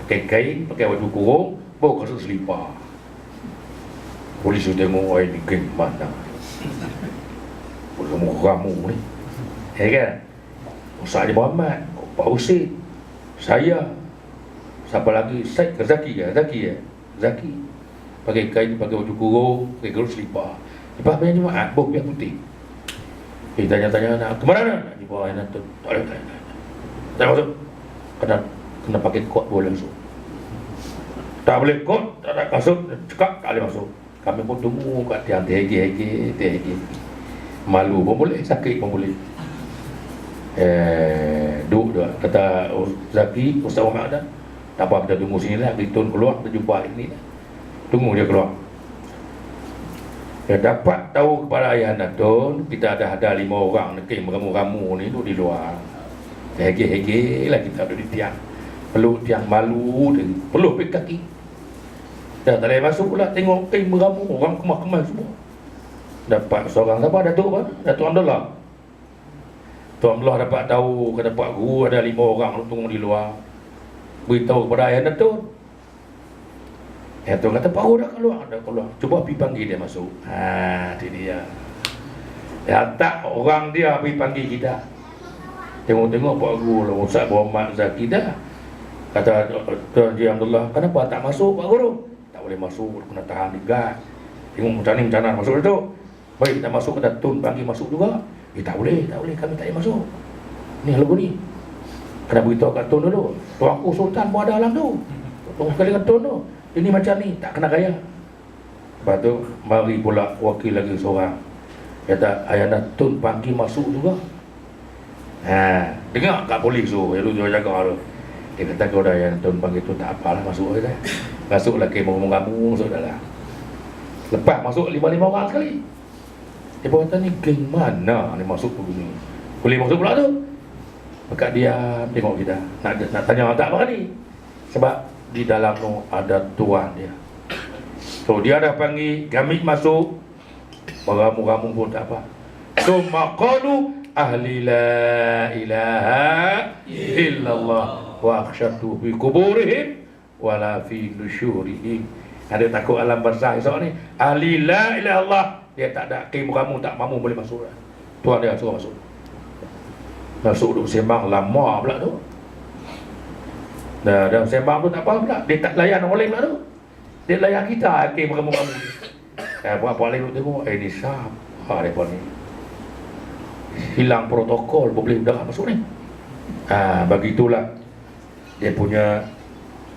pakai kain, pakai baju kurung, bawa kasut selipar. Polis tu tengok, ni geng mana? Ramu ni, kan? Ustaz Haji Muhammad, Pak Husin, saya, siapa lagi? Syed ke Zaki ke? Zaki. Pakai kain, pakai baju kurung, pakai gaul selipar. Lepas banyak Jumaat, bawa biar putih. Tanya-tanya nak kemana nak? Di bawah anak tu, tak boleh. Tak masuk. Kena pakai kot boleh masuk. Tak boleh kot, tak ada kasut, cekak, tak boleh masuk. Kami pun tunggu kat tiang hege. Malu pun boleh, sakit pun boleh. Duduk dah. Kata Zaki, Ustaz Muhammad dah. Tak apa, kita tunggu sini lah. Kita keluar, kita jumpa hari ni lah. Tunggu dia keluar. Dia dapat tahu kepada ayah Natun, kita ada 5 orang dekat meramu-ramu ni duduk di luar. Hege-hege lah kita duduk di tiang. Peluk tiang, malu, peluk pergi kaki. Dah tak boleh masuk pula, tengok kain meramu, orang kemas-kemas semua. Dapat seorang siapa? Datuk Abdullah. Datuk Abdullah dapat tahu kata Pak Guru ada 5 orang tunggu di luar. Beritahu kepada ayah Datuk. Datuk kata Pak Guru dah keluar. Cuba pergi panggil dia masuk. Itu dia. Dia tak orang dia pergi panggil kita. Tengok-tengok Pak Guru lah, Ustaz Muhammad Zaki dah. Kata Tuan Haji Abdullah, kenapa tak masuk Pak Guru? Tak boleh masuk, kena tahan di guard. Tengok macam mana masuk itu. Baik kita masuk, kata Tun panggil masuk juga. Tak boleh, kami tak boleh masuk. Ni lagu ni. Kena beritahu kat Tun dulu. Tuanku Sultan pun ada dalam tu. Tunggu sekali kat Tun tu. Ini macam ni, tak kena gaya. Lepas tu, mari pula wakil lagi seorang. Kata, ayah Tun panggil masuk juga. Dengar kat polis tu, yang tu jaga tu. Dia kata kau dah yang Tun panggil tu tak apalah masuk je dah. Masuklah ke kamu masuk dah lah. Lepas masuk 5 orang sekali. Dia pun kata ni geng mana ni masuk begini. Boleh masuk pula tu. Maka dia tengok kita. Nak tanya tak apa ni. Sebab di dalam tu ada tuan dia. So dia dah panggil kami masuk. Ramu-ramu pun tak apa. Summa qalu ahli la ilaha illallah wa akhsyatu fi kuburihim wala fi nusyurihim. Ada takut alam barzah esok ni. Ahli la ilaha illallah, dia tak ada kamu tak mamu boleh masuk dah. Tuan dia suruh masuk. Masuk duduk sembang lama pula tu. Dah sembang tu tak apa pula. Dia tak layan orang lain pula tu. Dia layan kita kamu. Apa lain tu tengok, ni siapa dia pun ni. Hilang protokol, boleh dah masuk ni. Begitulah dia punya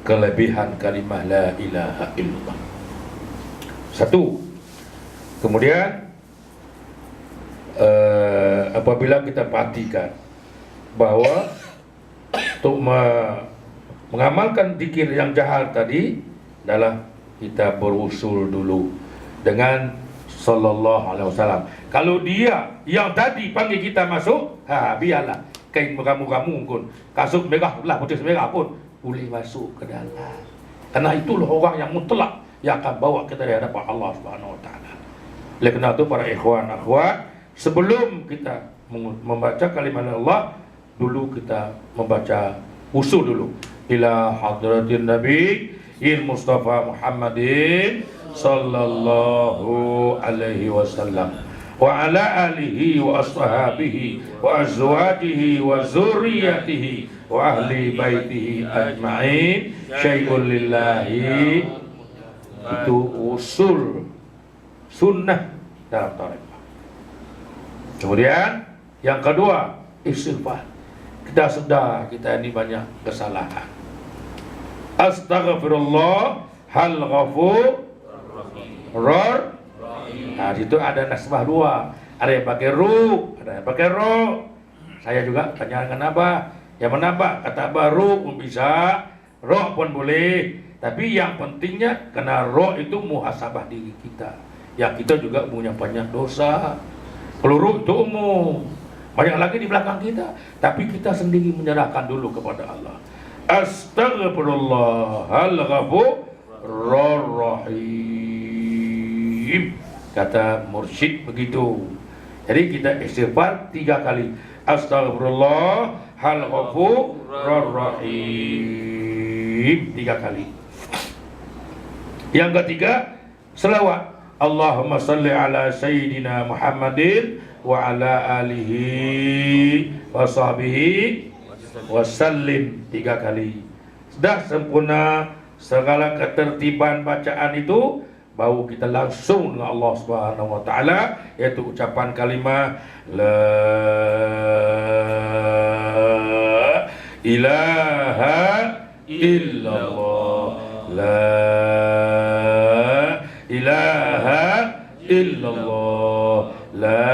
kelebihan kalimah la ilaha illallah. Satu. Kemudian apabila kita perhatikan bahawa untuk mengamalkan zikir yang jahar tadi adalah kita berusul dulu dengan sallallahu alaihi wasallam. Kalau dia yang tadi panggil kita masuk, biarlah kain meramu-ramu pun, kasut merah lah, putih merah pun boleh masuk ke dalam. Karena itulah orang yang mutlak yang akan bawa kita di hadapan Allah Subhanahu wa taala. Oleh kerana itu para ikhwan akhwat, sebelum kita membaca kalimat Allah, dulu kita membaca usul dulu. Ila hadratin Nabi il Mustafa Muhammadin sallallahu alaihi wasallam wa ala alihi wa ashabihi wa azwajihi wa zurriyatihi wa ahli baitihi ajma'in syai'un lillahi. Itu usul sunnah dalam tarekat. Kemudian yang kedua, istighfar. Kita sedar kita ini banyak kesalahan. Astaghfirullah hal ghafur ror. Nah, situ ada nasbah dua. Ada yang pakai ru, ada yang pakai ro. Saya juga tanyakan apa? Yang menambah kata baru pun bisa, ro pun boleh. Tapi yang pentingnya karena ro itu muhasabah diri kita. Ya kita juga punya banyak dosa. Kalau ru itu umum, banyak lagi di belakang kita. Tapi kita sendiri menyerahkan dulu kepada Allah. Astaghfirullahal ghafurur rahim. Kata mursyid begitu. Jadi kita istighfar 3 kali. Astaghfirullahal ghafurur rahim 3 kali. Yang ketiga, selawat. Allahumma salli ala sayyidina Muhammadin wa ala alihi wa sahbihi wa sallim 3 kali. Sudah sempurna segala ketertiban bacaan itu, baru kita langsung dengan Allah Subhanahu wa taala, yaitu ucapan kalimah la ilaha illallah, la ilaha illallah, la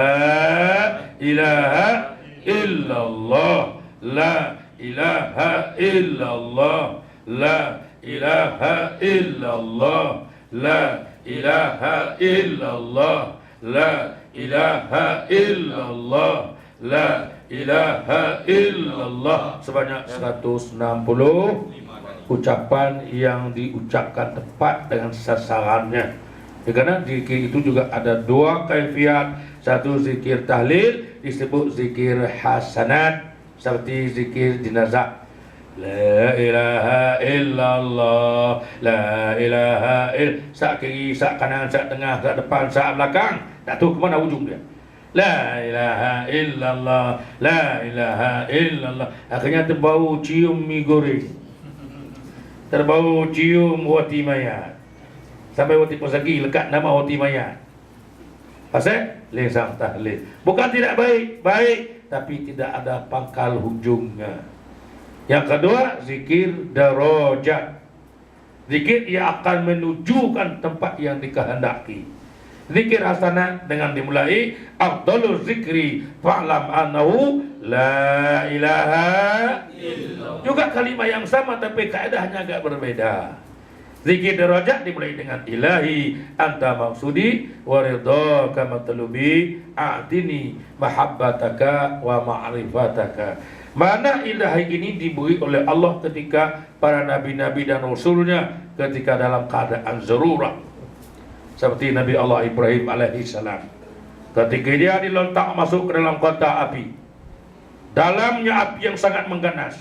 ilaha illallah, la ilaha illallah, la ilaha illallah, la ilaha illallah, la ilaha illallah, la ilaha illallah, sebanyak 160 ucapan yang diucapkan tepat dengan sasarannya. Ya, karena zikir itu juga ada 2 kaifiat. Satu zikir tahlil disebut zikir hasanat, seperti zikir jenazah. La ilaha illallah, la ilaha sak kiri, sak kanan, sak tengah, sak depan, sak belakang. Tak tahu ke mana ujung dia. La ilaha illallah, la ilaha illallah. Akhirnya terbau cium mie goreng, terbau cium wati mayat. Sampai wati persegi lekat nama wati mayat. Pasal lesang tahlil. Bukan tidak baik, baik, tapi tidak ada pangkal hujungnya. Yang kedua, zikir darajat. Zikir yang akan menunjukkan tempat yang dikehendaki. Zikir hasanah dengan dimulai afdalul zikri fa'lam annahu la ilaha illallah. Juga kalimat yang sama tapi kaedahnya agak berbeda. Zikir darajat dimulai dengan ilahi anta maksudi wa ridhaka matlubi a'tini mahabbataka wa ma'rifataka. Mana ilahi ini diberi oleh Allah ketika para nabi-nabi dan rasulnya ketika dalam keadaan zarurat. Seperti Nabi Allah Ibrahim alaihissalam, ketika dia diletak masuk ke dalam kota api, dalamnya api yang sangat mengganas,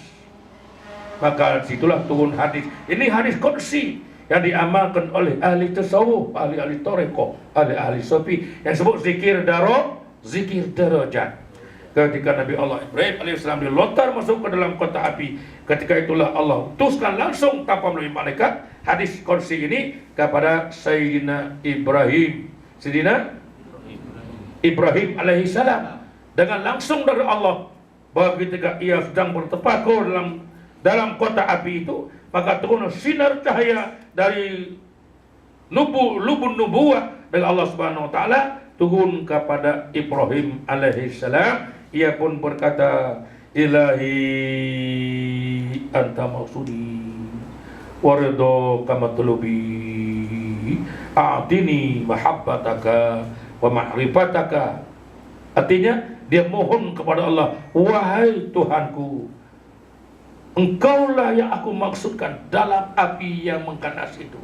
maka situlah turun hadis. Ini hadis qudsi yang diamalkan oleh ahli tasawuf, ahli tarekat, ahli sufi, yang disebut zikir darajat. Ketika Nabi Allah Ibrahim alaihissalam dilontar masuk ke dalam kota api, ketika itulah Allah utuskan langsung tanpa melalui malaikat hadis qudsi ini kepada Sayyidina Ibrahim, Ibrahim alaihissalam, dengan langsung dari Allah, bahwa ketika ia sedang bertafakur dalam kota api itu, maka turun sinar cahaya dari lubun nubuwah dari Allah Subhanahu wa taala turun kepada Ibrahim alaihissalam. Ia pun berkata, ilahi anta maksudi wa ridhaka matlubi a'tini mahabbataka wa ma'rifataka. Artinya dia mohon kepada Allah, wahai Tuhanku, Engkaulah yang aku maksudkan dalam api yang mengganas itu.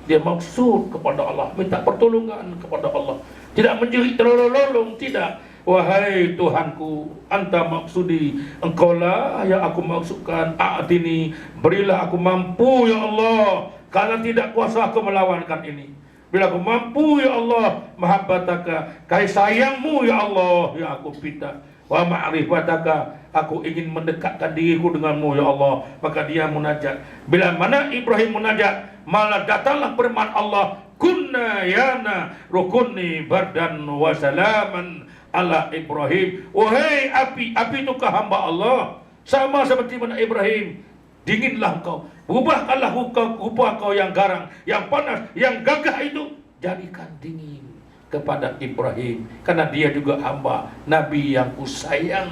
Dia maksud kepada Allah, minta pertolongan kepada Allah, tidak menjerit terlolong, tidak. Wahai Tuhanku, anta maksudi, Engkaulah yang aku maksudkan, a'tini, berilah aku mampu ya Allah, karena tidak kuasa aku melawankan ini. Bila aku mampu ya Allah, mahabbataka, kasih sayangmu ya Allah yang aku minta. Wa ma'rifataka, aku ingin mendekatkan diriku denganmu ya Allah. Maka dia munajat. Bila mana Ibrahim munajat, malah datanglah firman Allah, kunna yana rukunni bardan wa salaman ala Ibrahim. Wahai api, api itukah hamba Allah? Sama seperti mana Ibrahim, dinginlah engkau, ubahkanlah rupa kau yang garang, yang panas, yang gagah itu, jadikan dingin kepada Ibrahim, karena dia juga hamba Nabi yang kusayang.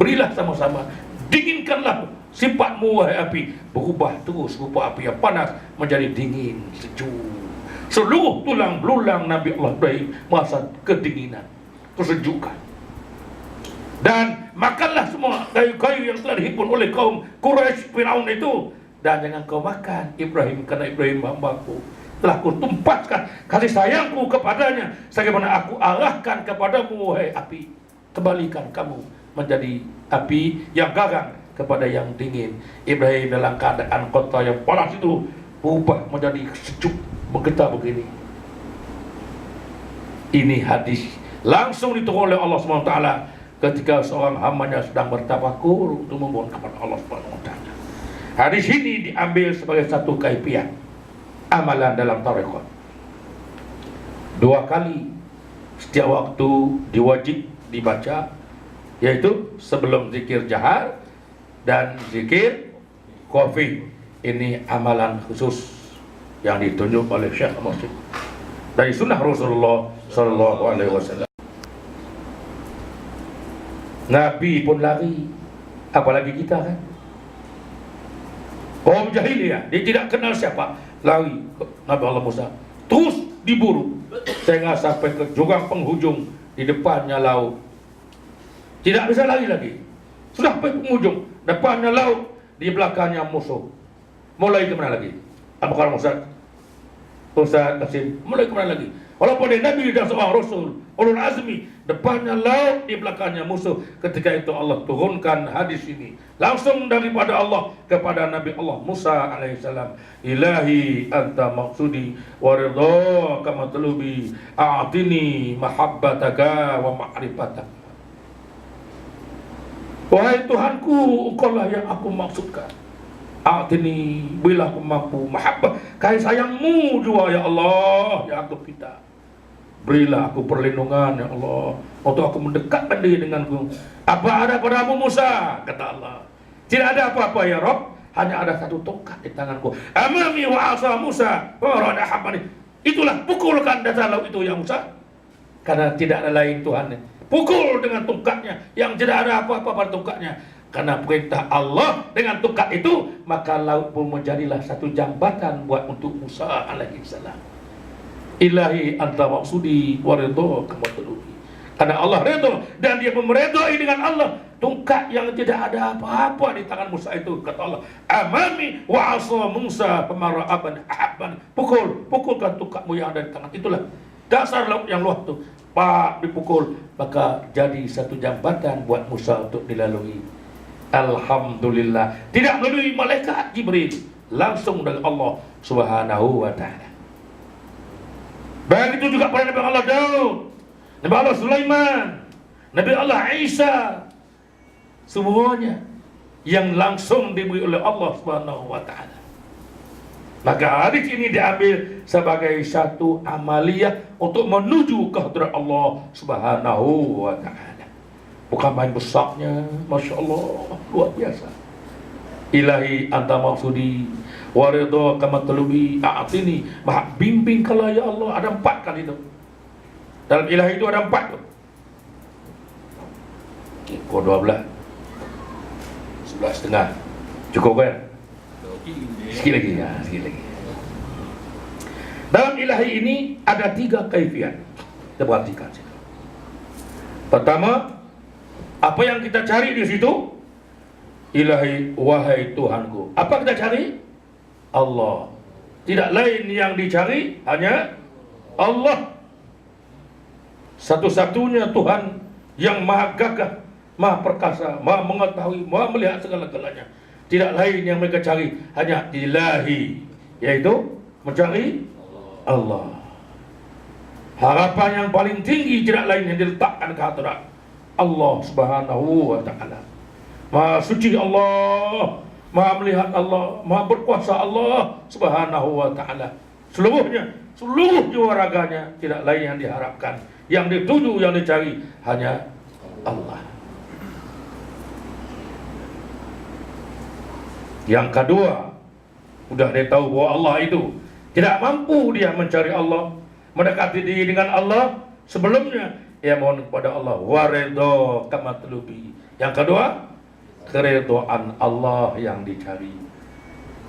Berilah sama-sama, dinginkanlah sifatmu wahai api, berubah terus rupa api yang panas menjadi dingin, sejuk. Seluruh tulang belulang Nabi Allah Ibrahim merasa kedinginan, kesejukan. Dan makanlah semua kayu-kayu yang telah dihimpun oleh kaum Quraisy Firaun itu, dan jangan kau makan Ibrahim, karena Ibrahim hambaku, telah kutumpaskan kasih sayangku kepadanya, sebagaimana aku arahkan kepadamu wahai api. Kembalikan kamu menjadi api yang garang kepada yang dingin. Ibrahim dalam keadaan kota yang panas itu berubah menjadi sejuk, bergetar begini. Ini hadis langsung diturunkan oleh Allah SWT ketika seorang hambanya sedang bertafakur untuk memohon kepada Allah SWT. Hadis ini diambil sebagai satu kaifiah amalan dalam tarekat. 2 kali setiap waktu diwajib dibaca, yaitu sebelum zikir jahar dan zikir khafi. Ini amalan khusus yang ditunjuk oleh Syekh Masjid dari sunnah Rasulullah Sallallahu Alaihi Wasallam. Nabi pun lari, apalagi kita kan. Kaum jahiliyah, dia tidak kenal siapa, lari Nabi Allah Musa, terus diburu sehingga sampai ke jurang penghujung di depannya laut. Tidak bisa lari lagi, sudah sampai penghujung, depannya laut, di belakangnya musuh. Mulai kemana lagi? Apakah Ustaz Kasim, mulai kemana lagi? Walaupun dia Nabi dan seorang Rasul ulul azmi, depannya laut, di belakangnya musuh. Ketika itu Allah turunkan hadis ini langsung daripada Allah kepada Nabi Allah Musa alaihissalam. Ilahi anta maksudi wa ridhaka matlubi, a'tini mahabbataka wa ma'rifataka. Wahai Tuhanku, engkau lah yang aku maksudkan. A'tini, berilah aku mampu, mahabbah, kasih sayangmu juga ya Allah yang aku minta. Berilah aku perlindungan ya Allah, untuk aku mendekatkan diri denganku. Apa ada padamu Musa? Kata Allah, tidak ada apa-apa ya Rabb, hanya ada satu tongkat di tanganku. Amami wa asa Musa warada habani. Itulah, pukulkan dasar laut itu ya Musa, karena tidak ada lain Tuhan. Pukul dengan tongkatnya, yang tidak ada apa-apa pada tongkatnya. Karena perintah Allah dengan tongkat itu, maka laut pun menjadilah satu jambatan buat untuk Musa alaihissalam. Ilahi anta maksudi wa ridhaka matlubi. Karena Allah redha dan dia memeredai dengan Allah tongkat yang tidak ada apa-apa di tangan Musa itu. Kata Allah, amami wa asa Musa famara'aban ahabban. Pukulkan tongkatmu yang ada di tangan. Itulah dasar laut yang luas itu. Pak dipukul, maka jadi satu jambatan buat Musa untuk dilalui. Alhamdulillah, tidak melalui malaikat Jibril, langsung dari Allah Subhanahu wa ta'ala. Begitu juga pada Nabi Allah Daud, Nabi Allah Sulaiman, Nabi Allah Isa, semuanya yang langsung diberi oleh Allah Subhanahu wa ta'ala. Maka hadis ini diambil sebagai satu amaliyah untuk menuju ke hadrat Allah Subhanahu wa ta'ala. Bukan main besarnya, Masya Allah, luar biasa. Ilahi anta maksudi wa ridhaka matlubi, a'tini, maha bimbing kalau ya Allah. Ada 4 kali itu. Dalam ilahi itu ada 4 tuh. Kau 12 11,5 cukup kan? Sikit lagi ya, sikit lagi. Dalam ilahi ini ada 3 kaifiat. Kita perhatikan. Pertama, apa yang kita cari di situ? Ilahi, wahai Tuhanku. Apa kita cari? Allah. Tidak lain yang dicari, hanya Allah. Satu-satunya Tuhan yang maha gagah, maha perkasa, maha mengetahui, maha melihat segala-galanya. Tidak lain yang mereka cari, hanya ilahi, yaitu mencari Allah. Harapan yang paling tinggi tidak lain yang diletakkan ke hadirat Allah Subhanahu wa taala. Maha suci Allah, Maha melihat Allah, Maha berkuasa Allah Subhanahu wa taala. Seluruhnya, seluruh jiwa raganya tidak lain yang diharapkan, yang dituju, yang dicari hanya Allah. Yang kedua, sudah dia tahu bahwa Allah itu tidak mampu dia mencari Allah, mendekati diri dengan Allah. Sebelumnya ia mohon kepada Allah waridho kamatlubi. Yang kedua, keridhaan Allah yang dicari.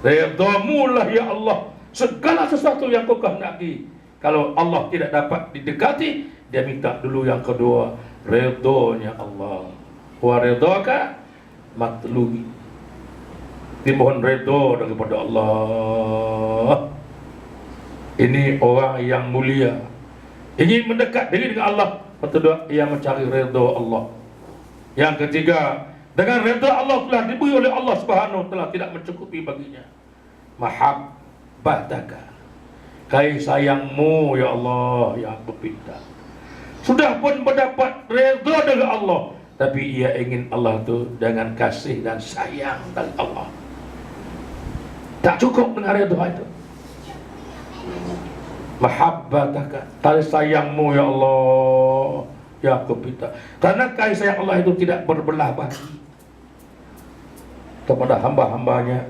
Ridhamu lah ya Allah, segala sesuatu yang kau kehendaki. Kalau Allah tidak dapat didekati, dia minta dulu yang kedua, ridhonya Allah. Waridhoka matlubi, dimohon ridho daripada Allah. Ini orang yang mulia, ingin mendekat diri dengan Allah. Kedua, ia mencari ridho Allah. Yang ketiga, dengan ridho Allah telah diberi oleh Allah Subhanahu wa taala tidak mencukupi baginya. Mahabbataka, kasih sayangmu ya Allah yang berpindah. Sudah pun mendapat ridho dari Allah, tapi ia ingin Allah itu dengan kasih dan sayang dari Allah. Tak cukup dengan ridho itu. Mahabbataka, kasih sayangmu ya Allah ya berpindah. Karena kasih sayang Allah itu tidak berbelah bagi kepada hamba-hambanya,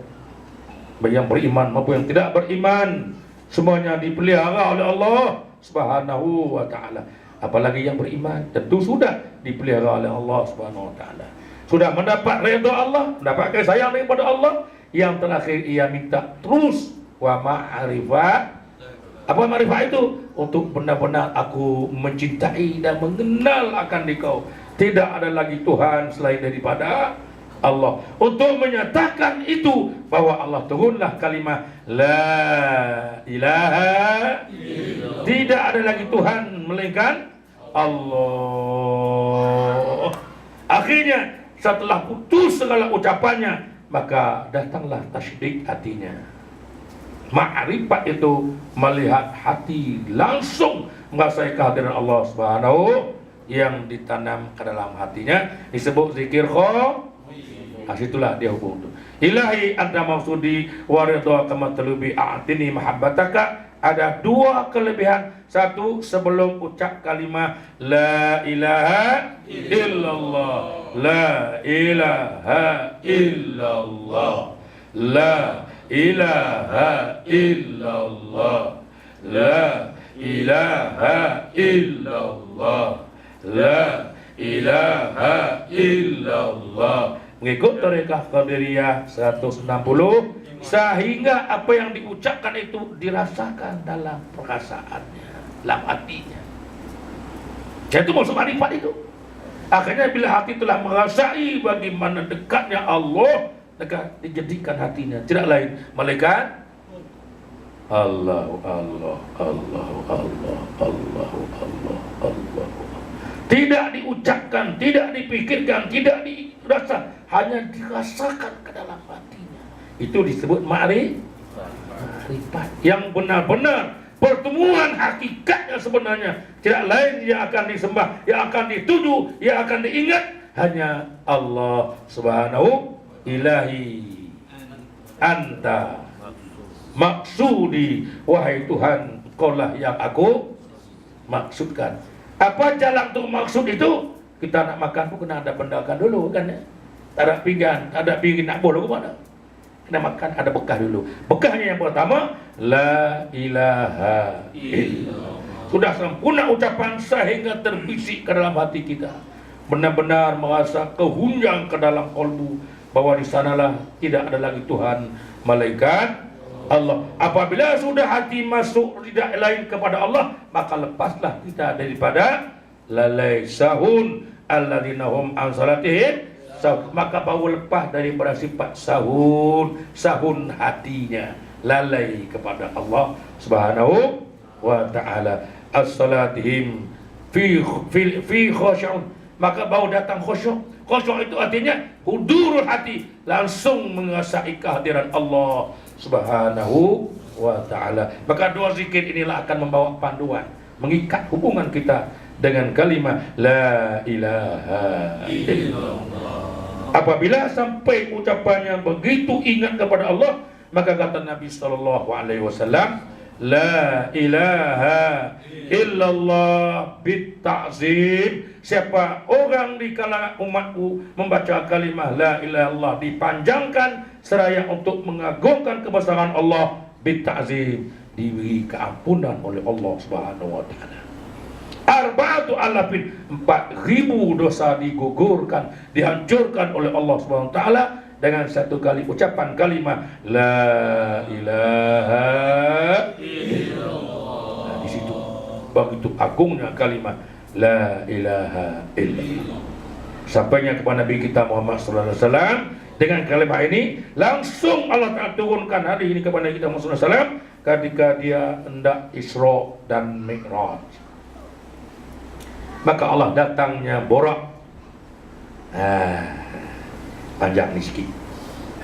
baik yang beriman maupun yang tidak beriman, semuanya dipelihara oleh Allah Subhanahu wa taala. Apalagi yang beriman tentu sudah dipelihara oleh Allah Subhanahu wa taala. Sudah mendapat redha Allah, mendapat kasih sayang daripada Allah. Yang terakhir ia minta terus wa ma'rifat. Apa ma'rifat itu? Untuk benar-benar aku mencintai dan mengenal akan Dikau. Tidak ada lagi Tuhan selain daripada Allah. Untuk menyatakan itu bahwa Allah turunlah kalimah la ilaha illallah. Tidak ada lagi Tuhan melainkan Allah. Akhirnya setelah putus segala ucapannya, maka datanglah tasydid hatinya. Ma'rifat itu melihat hati langsung merasakan kehadiran Allah Subhanahu yang ditanam ke dalam hatinya, disebut zikir khaw. Situlah dia hubung itu. Ilahi anta maksudi waridha kama talubi a'tini mahabbataka. Ada dua kelebihan. Satu, sebelum ucap kalimah la ilaha illallah, la ilaha illallah, la ilaha illallah, la ilaha illallah, la ilaha illallah. Mengikut tarekat Qadiriyah 160, sehingga apa yang diucapkan itu dirasakan dalam perasaannya, dalam hatinya. Jadi itu maksud marifat itu. Akhirnya bila hati telah merasai bagaimana dekatnya Allah, dekat dijadikan hatinya tidak lain malaikat Allah, Allah, Allah, Allah, Allah, Allah, Allah. Tidak diucapkan, tidak dipikirkan, tidak dirasa, hanya dirasakan ke dalam hatinya. Itu disebut ma'rifat. Yang benar-benar pertemuan hakikatnya sebenarnya tidak lain yang akan disembah, yang akan dituju, yang akan diingat hanya Allah Subhanahu ilahi anta maksudi, wahai Tuhan, Kaulah yang aku maksudkan. Apa jalan untuk maksud itu? Kita nak makan pun kena ada bendakan dulu kan ya. Tak ada pinggan, tak ada piring nak bola ke mana. Kena makan ada bekah dulu. Bekahnya yang pertama la ilaha illallah. Sudah sempurna ucapan sehingga terbisik ke dalam hati kita. Benar-benar merasa kehunjang ke dalam kalbu bahwa di sanalah tidak ada lagi Tuhan malaikat Allah. Apabila sudah hati masuk tidak lain kepada Allah, maka lepaslah kita daripada lalai sahun alladzina hum an salatihim sahun. Maka baru lepas daripada sifat sahun, sahun hatinya lalai kepada Allah Subhanahu wa taala. As-salatihim fi khusyuk, maka baru datang khusyuk. Khusyuk itu artinya hudurul hati, langsung mengasai kehadiran Allah Subhanahu wa ta'ala. Maka dua zikir inilah akan membawa panduan mengikat hubungan kita dengan kalimah la ilaha illallah. Apabila sampai ucapannya begitu ingat kepada Allah, maka kata Nabi sallallahu alaihi wasallam, la ilaha illallah bitta'zim. Siapa orang di kalangan umatku membaca kalimah la ilaha illallah dipanjangkan seraya untuk mengagungkan kebesaran Allah, bitta'zim, diberi keampunan oleh Allah Subhanahu wa taala. Arba'atu alafin, 4.000 dosa digugurkan, dihancurkan oleh Allah Subhanahu wa taala dengan satu kali ucapan kalimah la ilaha illallah. Nah, di situ begitu agungnya kalimat la ilaha illallah. Sampainya kepada Nabi kita Muhammad sallallahu alaihi wasallam dengan kalimat ini, langsung Allah Ta'ala turunkan hari ini kepada kita Muhammad sallallahu alaihi wasallam ketika dia hendak Isra dan Mi'raj. Maka Allah datangnya borak. Panjang ni sikit.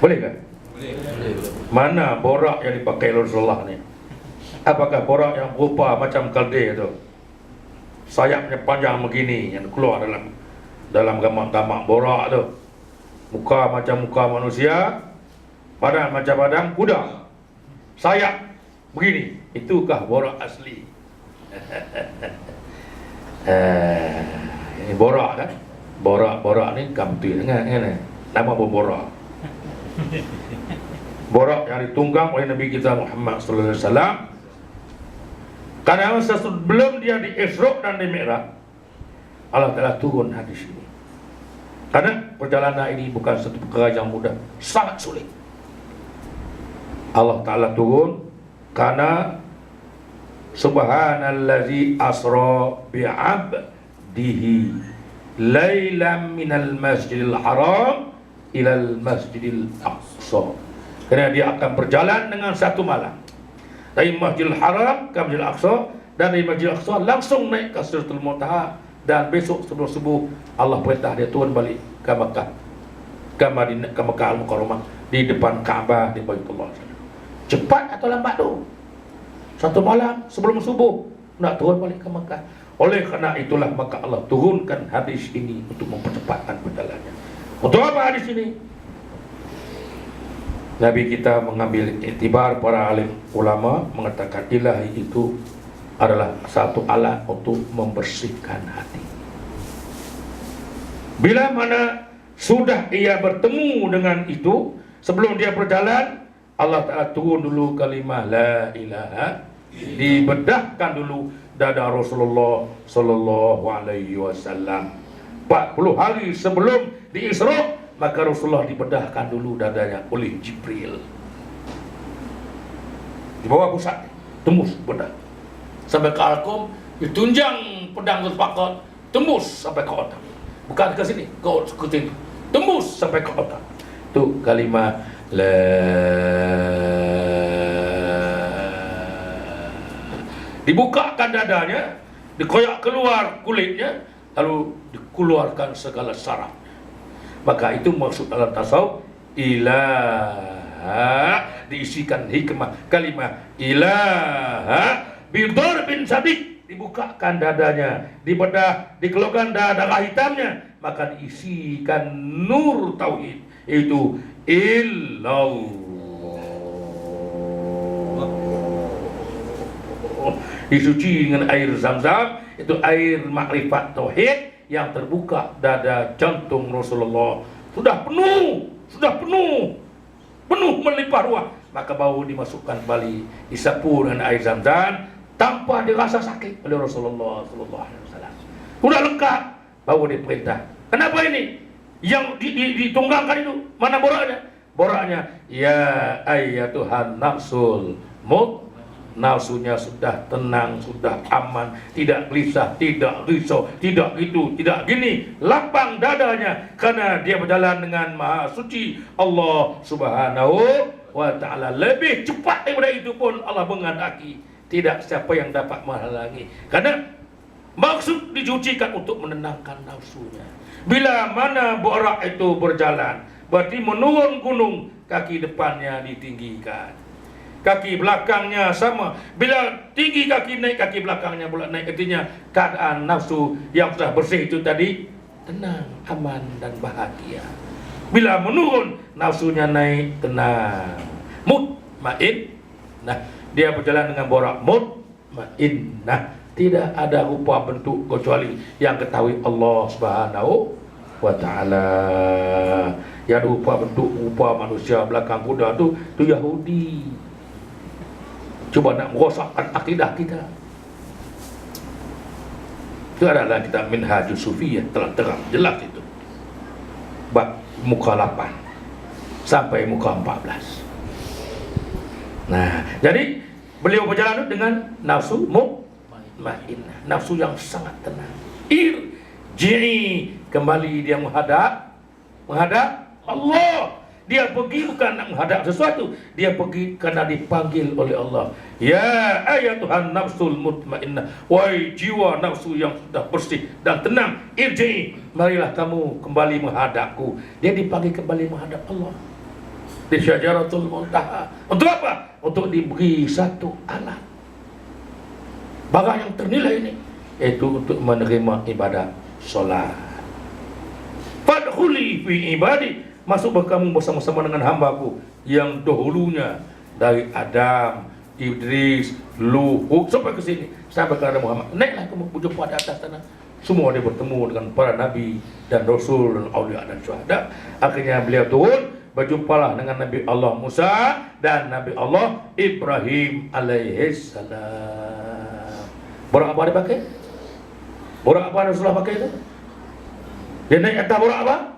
Boleh kan? Boleh. Mana borak yang dipakai Rasulullah ni? Apakah borak yang berupa macam keldai tu? Sayapnya panjang begini yang keluar dalam gambar borak tu. Muka macam muka manusia, badan macam badan kuda. Sayap begini. Itukah borak asli? Ini borak kan? Borak ni kampi dengan kan? Nama borak. Borak yang ditunggang oleh Nabi kita Muhammad sallallahu alaihi wasallam. Karena sebelum dia di Isra dan di Mi'raj, Allah telah turun hadis ini. Karena perjalanan ini bukan satu perkara yang mudah, sangat sulit. Allah Ta'ala turun karena subhanallazi asra bi'abdihi lailan minal masjidil haram ilal masjidil aqsa. Kerana dia akan berjalan dengan satu malam dari Masjidil Haram ke Masjidil Aqsa, dan dari Masjidil Aqsa langsung naik ke Sidratul Muntaha, dan besok sebelum subuh Allah perintah dia turun balik ke Makkah, ke Madinah, ke Makkah Al-Mukarramah, di depan Kaabah di Baitullah. Cepat atau lambat tu? Satu malam sebelum subuh nak turun balik ke Makkah. Oleh kerana itulah maka Allah turunkan hadis ini untuk mempercepatkan perjalanannya. Untuk apa hadis ini? Nabi kita mengambil iktibar, para alim ulama mengatakan ilahi itu adalah satu alat untuk membersihkan hati. Bila mana sudah ia bertemu dengan itu, sebelum dia berjalan, Allah Ta'ala turun dulu kalimah la ilaha, dibedahkan dulu dada Rasulullah sallallahu alaihi wasallam. 40 hari sebelum di Isra, maka Rasulullah dibedahkan dulu dadanya oleh Jibril. Di bawah pusat, tembus bedah sampai ke alkum, ditunjang pedang berpakat, tembus sampai ke otak. Bukan ke sini, ke sini, tembus sampai ke otak. Itu kalimah la. Dibukakan dadanya, dikoyak keluar kulitnya, lalu dikeluarkan segala saraf. Maka itu maksud dalam tasawuf, ilaha, diisikan hikmah kalimah ilaha bidor bin sabik, dibukakan dadanya, dibedah, dikeluarkan darah hitamnya, maka diisikan nur tauhid, itu illallah. Disuci dengan air Zam-Zam, itu air makrifat tauhid yang terbuka dada jantung Rasulullah. Sudah penuh melimpah ruah, maka baru dimasukkan kembali, disapu dengan air Zam-Zam tanpa dirasa sakit oleh Rasulullah sallallahu alaihi wasallam. Sudah lengkap, baru diperintah. Kenapa ini? Yang ditunggangkan itu, mana boraknya? Boraknya, ya ayyatuhan nafsul mut, nafsunya sudah tenang, sudah aman, tidak gelisah, tidak risau, tidak gitu, tidak gini, lapang dadanya karena dia berjalan dengan Maha Suci Allah Subhanahu wa Ta'ala. Lebih cepat daripada itu pun Allah menghendaki, tidak siapa yang dapat menghalangi, karena maksud dicucikan untuk menenangkan nafsunya. Bila mana borak itu berjalan, berarti menurun gunung, kaki depannya ditinggikan. kaki belakangnya sama. Bila tinggi kaki naik, kaki belakangnya pula naik. Artinya keadaan nafsu yang sudah bersih itu tadi tenang, aman dan bahagia. Bila menurun, nafsunya naik, tenang, mutmain. Nah, dia berjalan dengan borak mutmain. Nah, tidak ada rupa bentuk kecuali yang ketahui Allah Subhanahu wa ta'ala. Yang rupa bentuk rupa manusia belakang kuda tu Yahudi. Cuba nak merosakkan akidah kita. Itu adalah kita Minhajus Sufiyah, telah terang jelas itu. Bab muka 8 sampai muka 14. Nah, jadi beliau berjalan dengan nafsu mutmainnah, nafsu yang sangat tenang. Irji'i, kembali dia menghadap Allah. Dia pergi bukan nak menghadap sesuatu, dia pergi kerana dipanggil oleh Allah. Ya ayatuhan nafsul mutmainnah, wahai jiwa nafsu yang sudah bersih dan tenang, irji'i, marilah kamu kembali menghadapku. Dia dipanggil kembali menghadap Allah di Syajaratul Muntaha. Untuk apa? Untuk diberi satu alat, barang yang ternilai ini, yaitu untuk menerima ibadah solat. Fadkhuli fi ibadi, masuklah kamu bersama-sama dengan hambaku yang dahulunya dari Adam, Idris, Luhut sampai ke sini, sampai ke Muhammad. Naiklah kamu berjumpa di atas sana. Semua dia bertemu dengan para nabi dan rasul dan aulia dan syuhada. Akhirnya beliau turun, berjumpalah dengan Nabi Allah Musa dan Nabi Allah Ibrahim alaihissalam. Borak apa dia pakai? Borak apa Rasulullah pakai itu? Dia naik atas borak apa?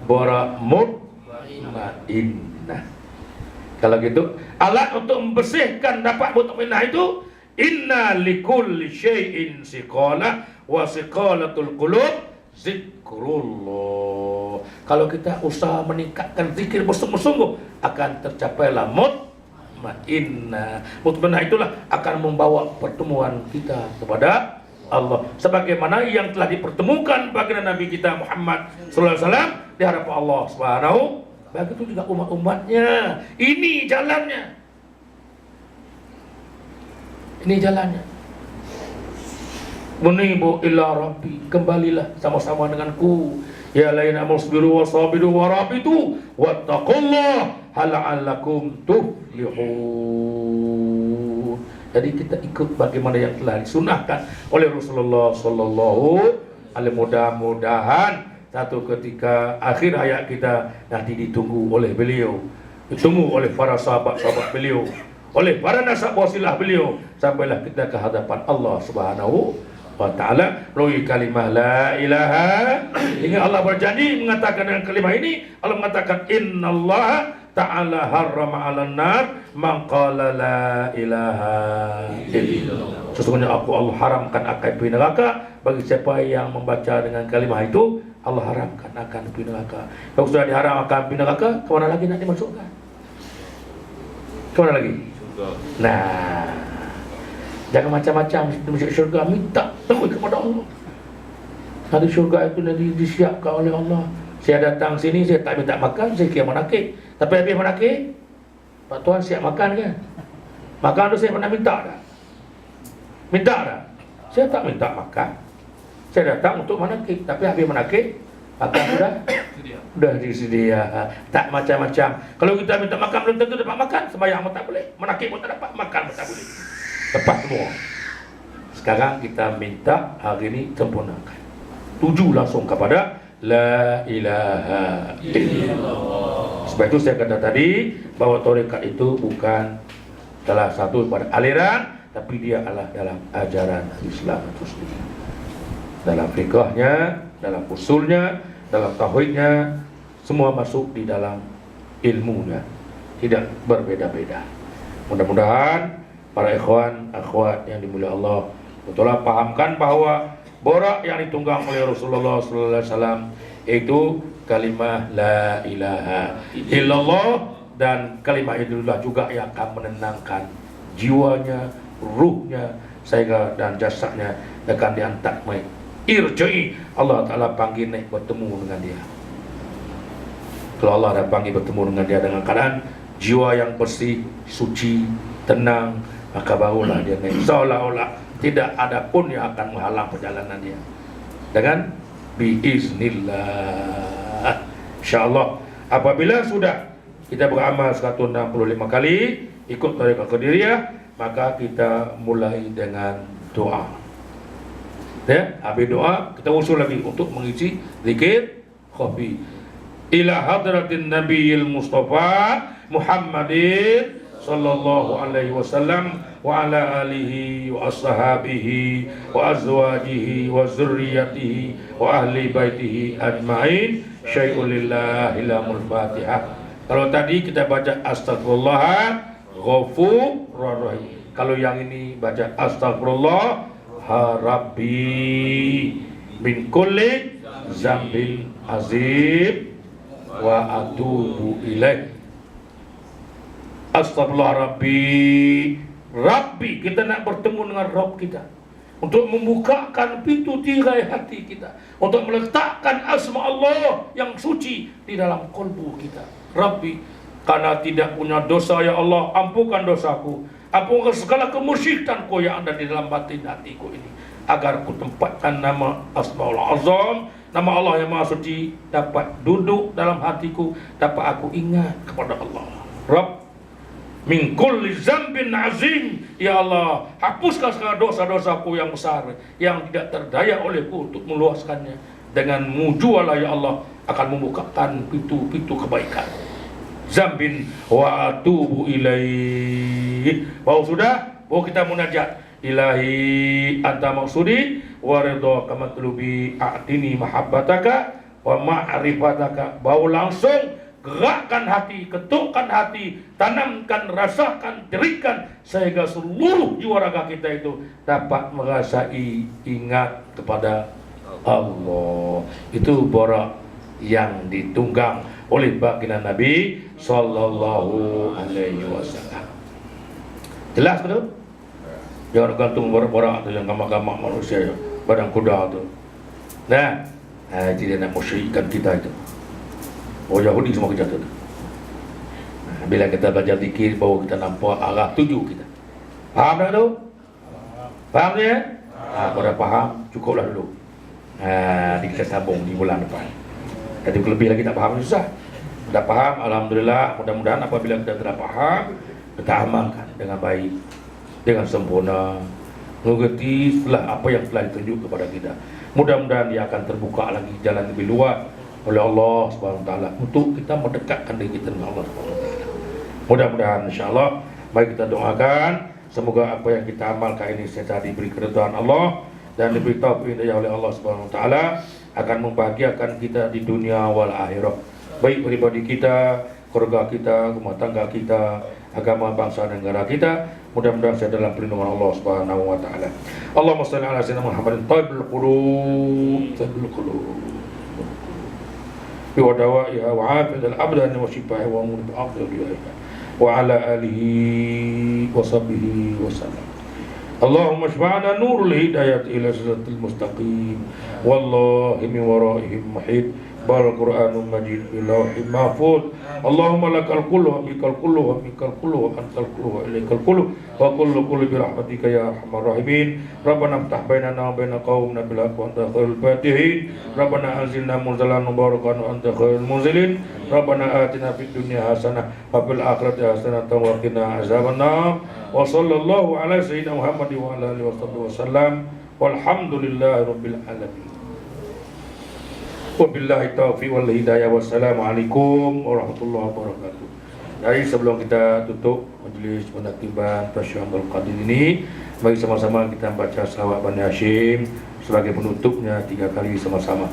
Borak mutmainnah. Kalau gitu, alat untuk membersihkan dapat mutmainnah itu, inna likulli syai'in siqala wa siqalatul qulub zikrullah. Kalau kita usaha meningkatkan zikir bersungguh-sungguh, akan tercapailah mutmainnah. Mutmainnah itulah akan membawa pertemuan kita kepada Allah, sebagaimana yang telah dipertemukan baginda Nabi kita Muhammad sallallahu alaihi wasallam di hadapan Allah Subhanahu. Begitu juga umat-umatnya. Ini jalannya. Ini jalannya. Munibu ila rabbi, kembalilah sama-sama denganku. Ya laina musbiru wa sabiru wa rabitu wattaqullah hal'allakum tuflihun. Jadi kita ikut bagaimana yang telah disunahkan oleh Rasulullah sallallahu alaihi. Mudah-mudahan satu ketika akhir hayat kita nanti ditunggu oleh beliau, ditunggu oleh para sahabat-sahabat beliau, oleh para nasab wasilah beliau, sampailah kita ke hadapan Allah Subhanahu wa ta'ala melalui kalimah la ilaha. Hingga Allah berjanji mengatakan dengan kalimah ini, Allah mengatakan innallaha ta'ala harrama 'alan nar man qala la ilaha illallah. Sesungguhnya Allah haramkan akan api neraka bagi siapa yang membaca dengan kalimah itu. Allah haramkan akan api neraka. Kalau sudah diharamkan api neraka, kemana lagi nak dimasukkan? Kemana lagi? Nah, jangan macam-macam masuk syurga, minta terus kepada Allah. Hari syurga itu nanti disiapkan oleh Allah. Saya datang sini, saya tak minta makan, saya kira manakib. Tapi habis manakib, Pak Tuan siap makan kan? Makan tu saya pernah minta dah. Minta dah. Saya tak minta makan. Saya datang untuk manakib. Tapi habis manakib, makan sudah disedia. Tak macam-macam. Kalau kita minta makan, belum tentu dapat makan. Sembahyang pun tak boleh, manakib pun tak dapat, makan pun tak boleh. Tepat semua. Sekarang kita minta hari ini sempurnakan. Tuju langsung kepada la ilaha illallah. Sebab itu saya kata tadi bahawa tarekat itu bukan salah satu pada aliran, tapi dia adalah dalam ajaran Islam itu sendiri. Dalam fiqhnya, dalam usulnya, dalam tauhidnya, semua masuk di dalam ilmunya, tidak berbeda-beda. Mudah-mudahan para ikhwan, akhwat yang dimuliakan Allah, betul-betul pahamkan bahawa borak yang ditunggang oleh Rasulullah sallallahu alaihi wasallam itu kalimah la ilaha illallah, dan kalimah itulah juga yang akan menenangkan jiwanya, ruhnya, sehingga dan jasadnya akan diantar mai irji'i. Allah Ta'ala panggil naik bertemu dengan dia. Kalau Allah dah panggil bertemu dengan dia dengan keadaan jiwa yang bersih, suci, tenang, maka barulah dia naik. Seolah-olah tidak ada pun yang akan menghalang perjalanan dia. Dengan biiznillah. InsyaAllah apabila sudah kita beramal 165 kali ikut tariqah Qadiriyah, maka kita mulai dengan doa. Ya, habis doa kita usul lagi untuk mengisi zikir khafi. Ila hadratin nabiyil mustafa Muhammadin sallallahu alaihi wasallam wa ala alihi wa ashabihi wa azwajihi wa zurriyatihi wa ahli baitihi ajma'in. Syai'un lillahi lamul fatihah. Kalau tadi kita baca astagfirullah ghafurur rahim. Kalau yang ini baca astagfirullah rabbi min kulli zambin azim wa atubu ilaih. Astagfirullah Rabbi, kita nak bertemu dengan Rabb kita untuk membukakan pintu tirai hati kita, untuk meletakkan asma Allah yang suci di dalam kalbu kita. Rabbi, karena tidak punya dosa ya Allah, ampunkan dosaku, ampunkan segala kemusyikanku yang ada di dalam batin hatiku ini, agar ku tempatkan nama Asmaul Azam, nama Allah yang Maha Suci dapat duduk dalam hatiku, dapat aku ingat kepada Allah. Rabb min kulli zambin azim, ya Allah, hapuskan segala dosa-dosaku yang besar yang tidak terdaya olehku untuk meluaskannya. Denganmu jualah ya Allah akan membukakan pintu-pintu kebaikan. Zambin wa atubu ilaih. Baru sudah, baru kita munajat. Ilahi anta maksudi wa ridha kama tulubi a'tini mahabbataka wa ma'rifataka. Baru langsung gerakkan hati, ketukkan hati, tanamkan, rasakan, jerikan sehingga seluruh jiwa raga kita itu dapat merasai ingat kepada Allah. Itu borak yang ditunggang oleh baginda Nabi sallallahu alaihi wasallam. Jelas betul? Jangan gantung borak-borak tu yang gamak-gamak manusia ya, badan kuda tu. Nah, jadi nak musyrikkan kita itu. Orang Yahudi semua kerja tu. Bila kita belajar zikir, baru kita nampak arah tuju kita. Faham tak tu? Faham ya? Kalau dah faham, cukuplah dulu. Kita sambung di bulan depan. Jadi lebih lagi tak faham susah. Dah faham, alhamdulillah. Mudah-mudahan apabila kita telah faham, kita amalkan dengan baik, dengan sempurna, mengerti setelah apa yang telah ditunjuk kepada kita. Mudah-mudahan dia akan terbuka lagi jalan lebih luas oleh Allah Subhanahu wa taala untuk kita mendekatkan diri kita dengan Allah Subhanahu wa taala. Mudah-mudahan insyaallah, mari kita doakan semoga apa yang kita amalkan ini senantiasa diberi keridhaan Allah dan diberi taufik oleh Allah Subhanahu wa taala, akan membahagiakan kita di dunia wal akhirah. Baik pribadi kita, keluarga kita, rumah tangga kita, agama, bangsa dan negara kita. Mudah-mudahan saya dalam perlindungan Allah Subhanahu wa taala. Allahumma shalli ala sayyidina Muhammadin thayyibul qulub ودوائها وعافية الأبدان وشفائها وأمور العقل وعلى آله وصحبه وسلم. اللهم اشفعنا نور الهداية إلى صراط المستقيم والله من ورائهم محيط بالقرآن المجيد باللوح المحفوظ. اللهم لك الكل وبك الكل ومنك الكل وأنت الكل وإليك الكل وكل كل برحمتك يا أرحم الراحمين. ربنا افتح بيننا وبين قومنا بالحق وأنت خير الفاتحين. ربنا أنزلنا منزلا مباركا وأنت خير المنزلين. ربنا آتنا في الدنيا حسنة وفي الآخرة حسنة وقنا عذاب النار. وصلى الله على سيدنا محمد وعلى آله وصحبه وسلم والحمد لله رب العالمين. Wabillahi taufiq wal hidayah. Wassalamualaikum warahmatullahi wabarakatuh. Jadi sebelum kita tutup majlis penertiban Tasyahul Qadir ini, mari sama-sama kita baca selawat Bani Hashim sebagai penutupnya 3 kali sama-sama.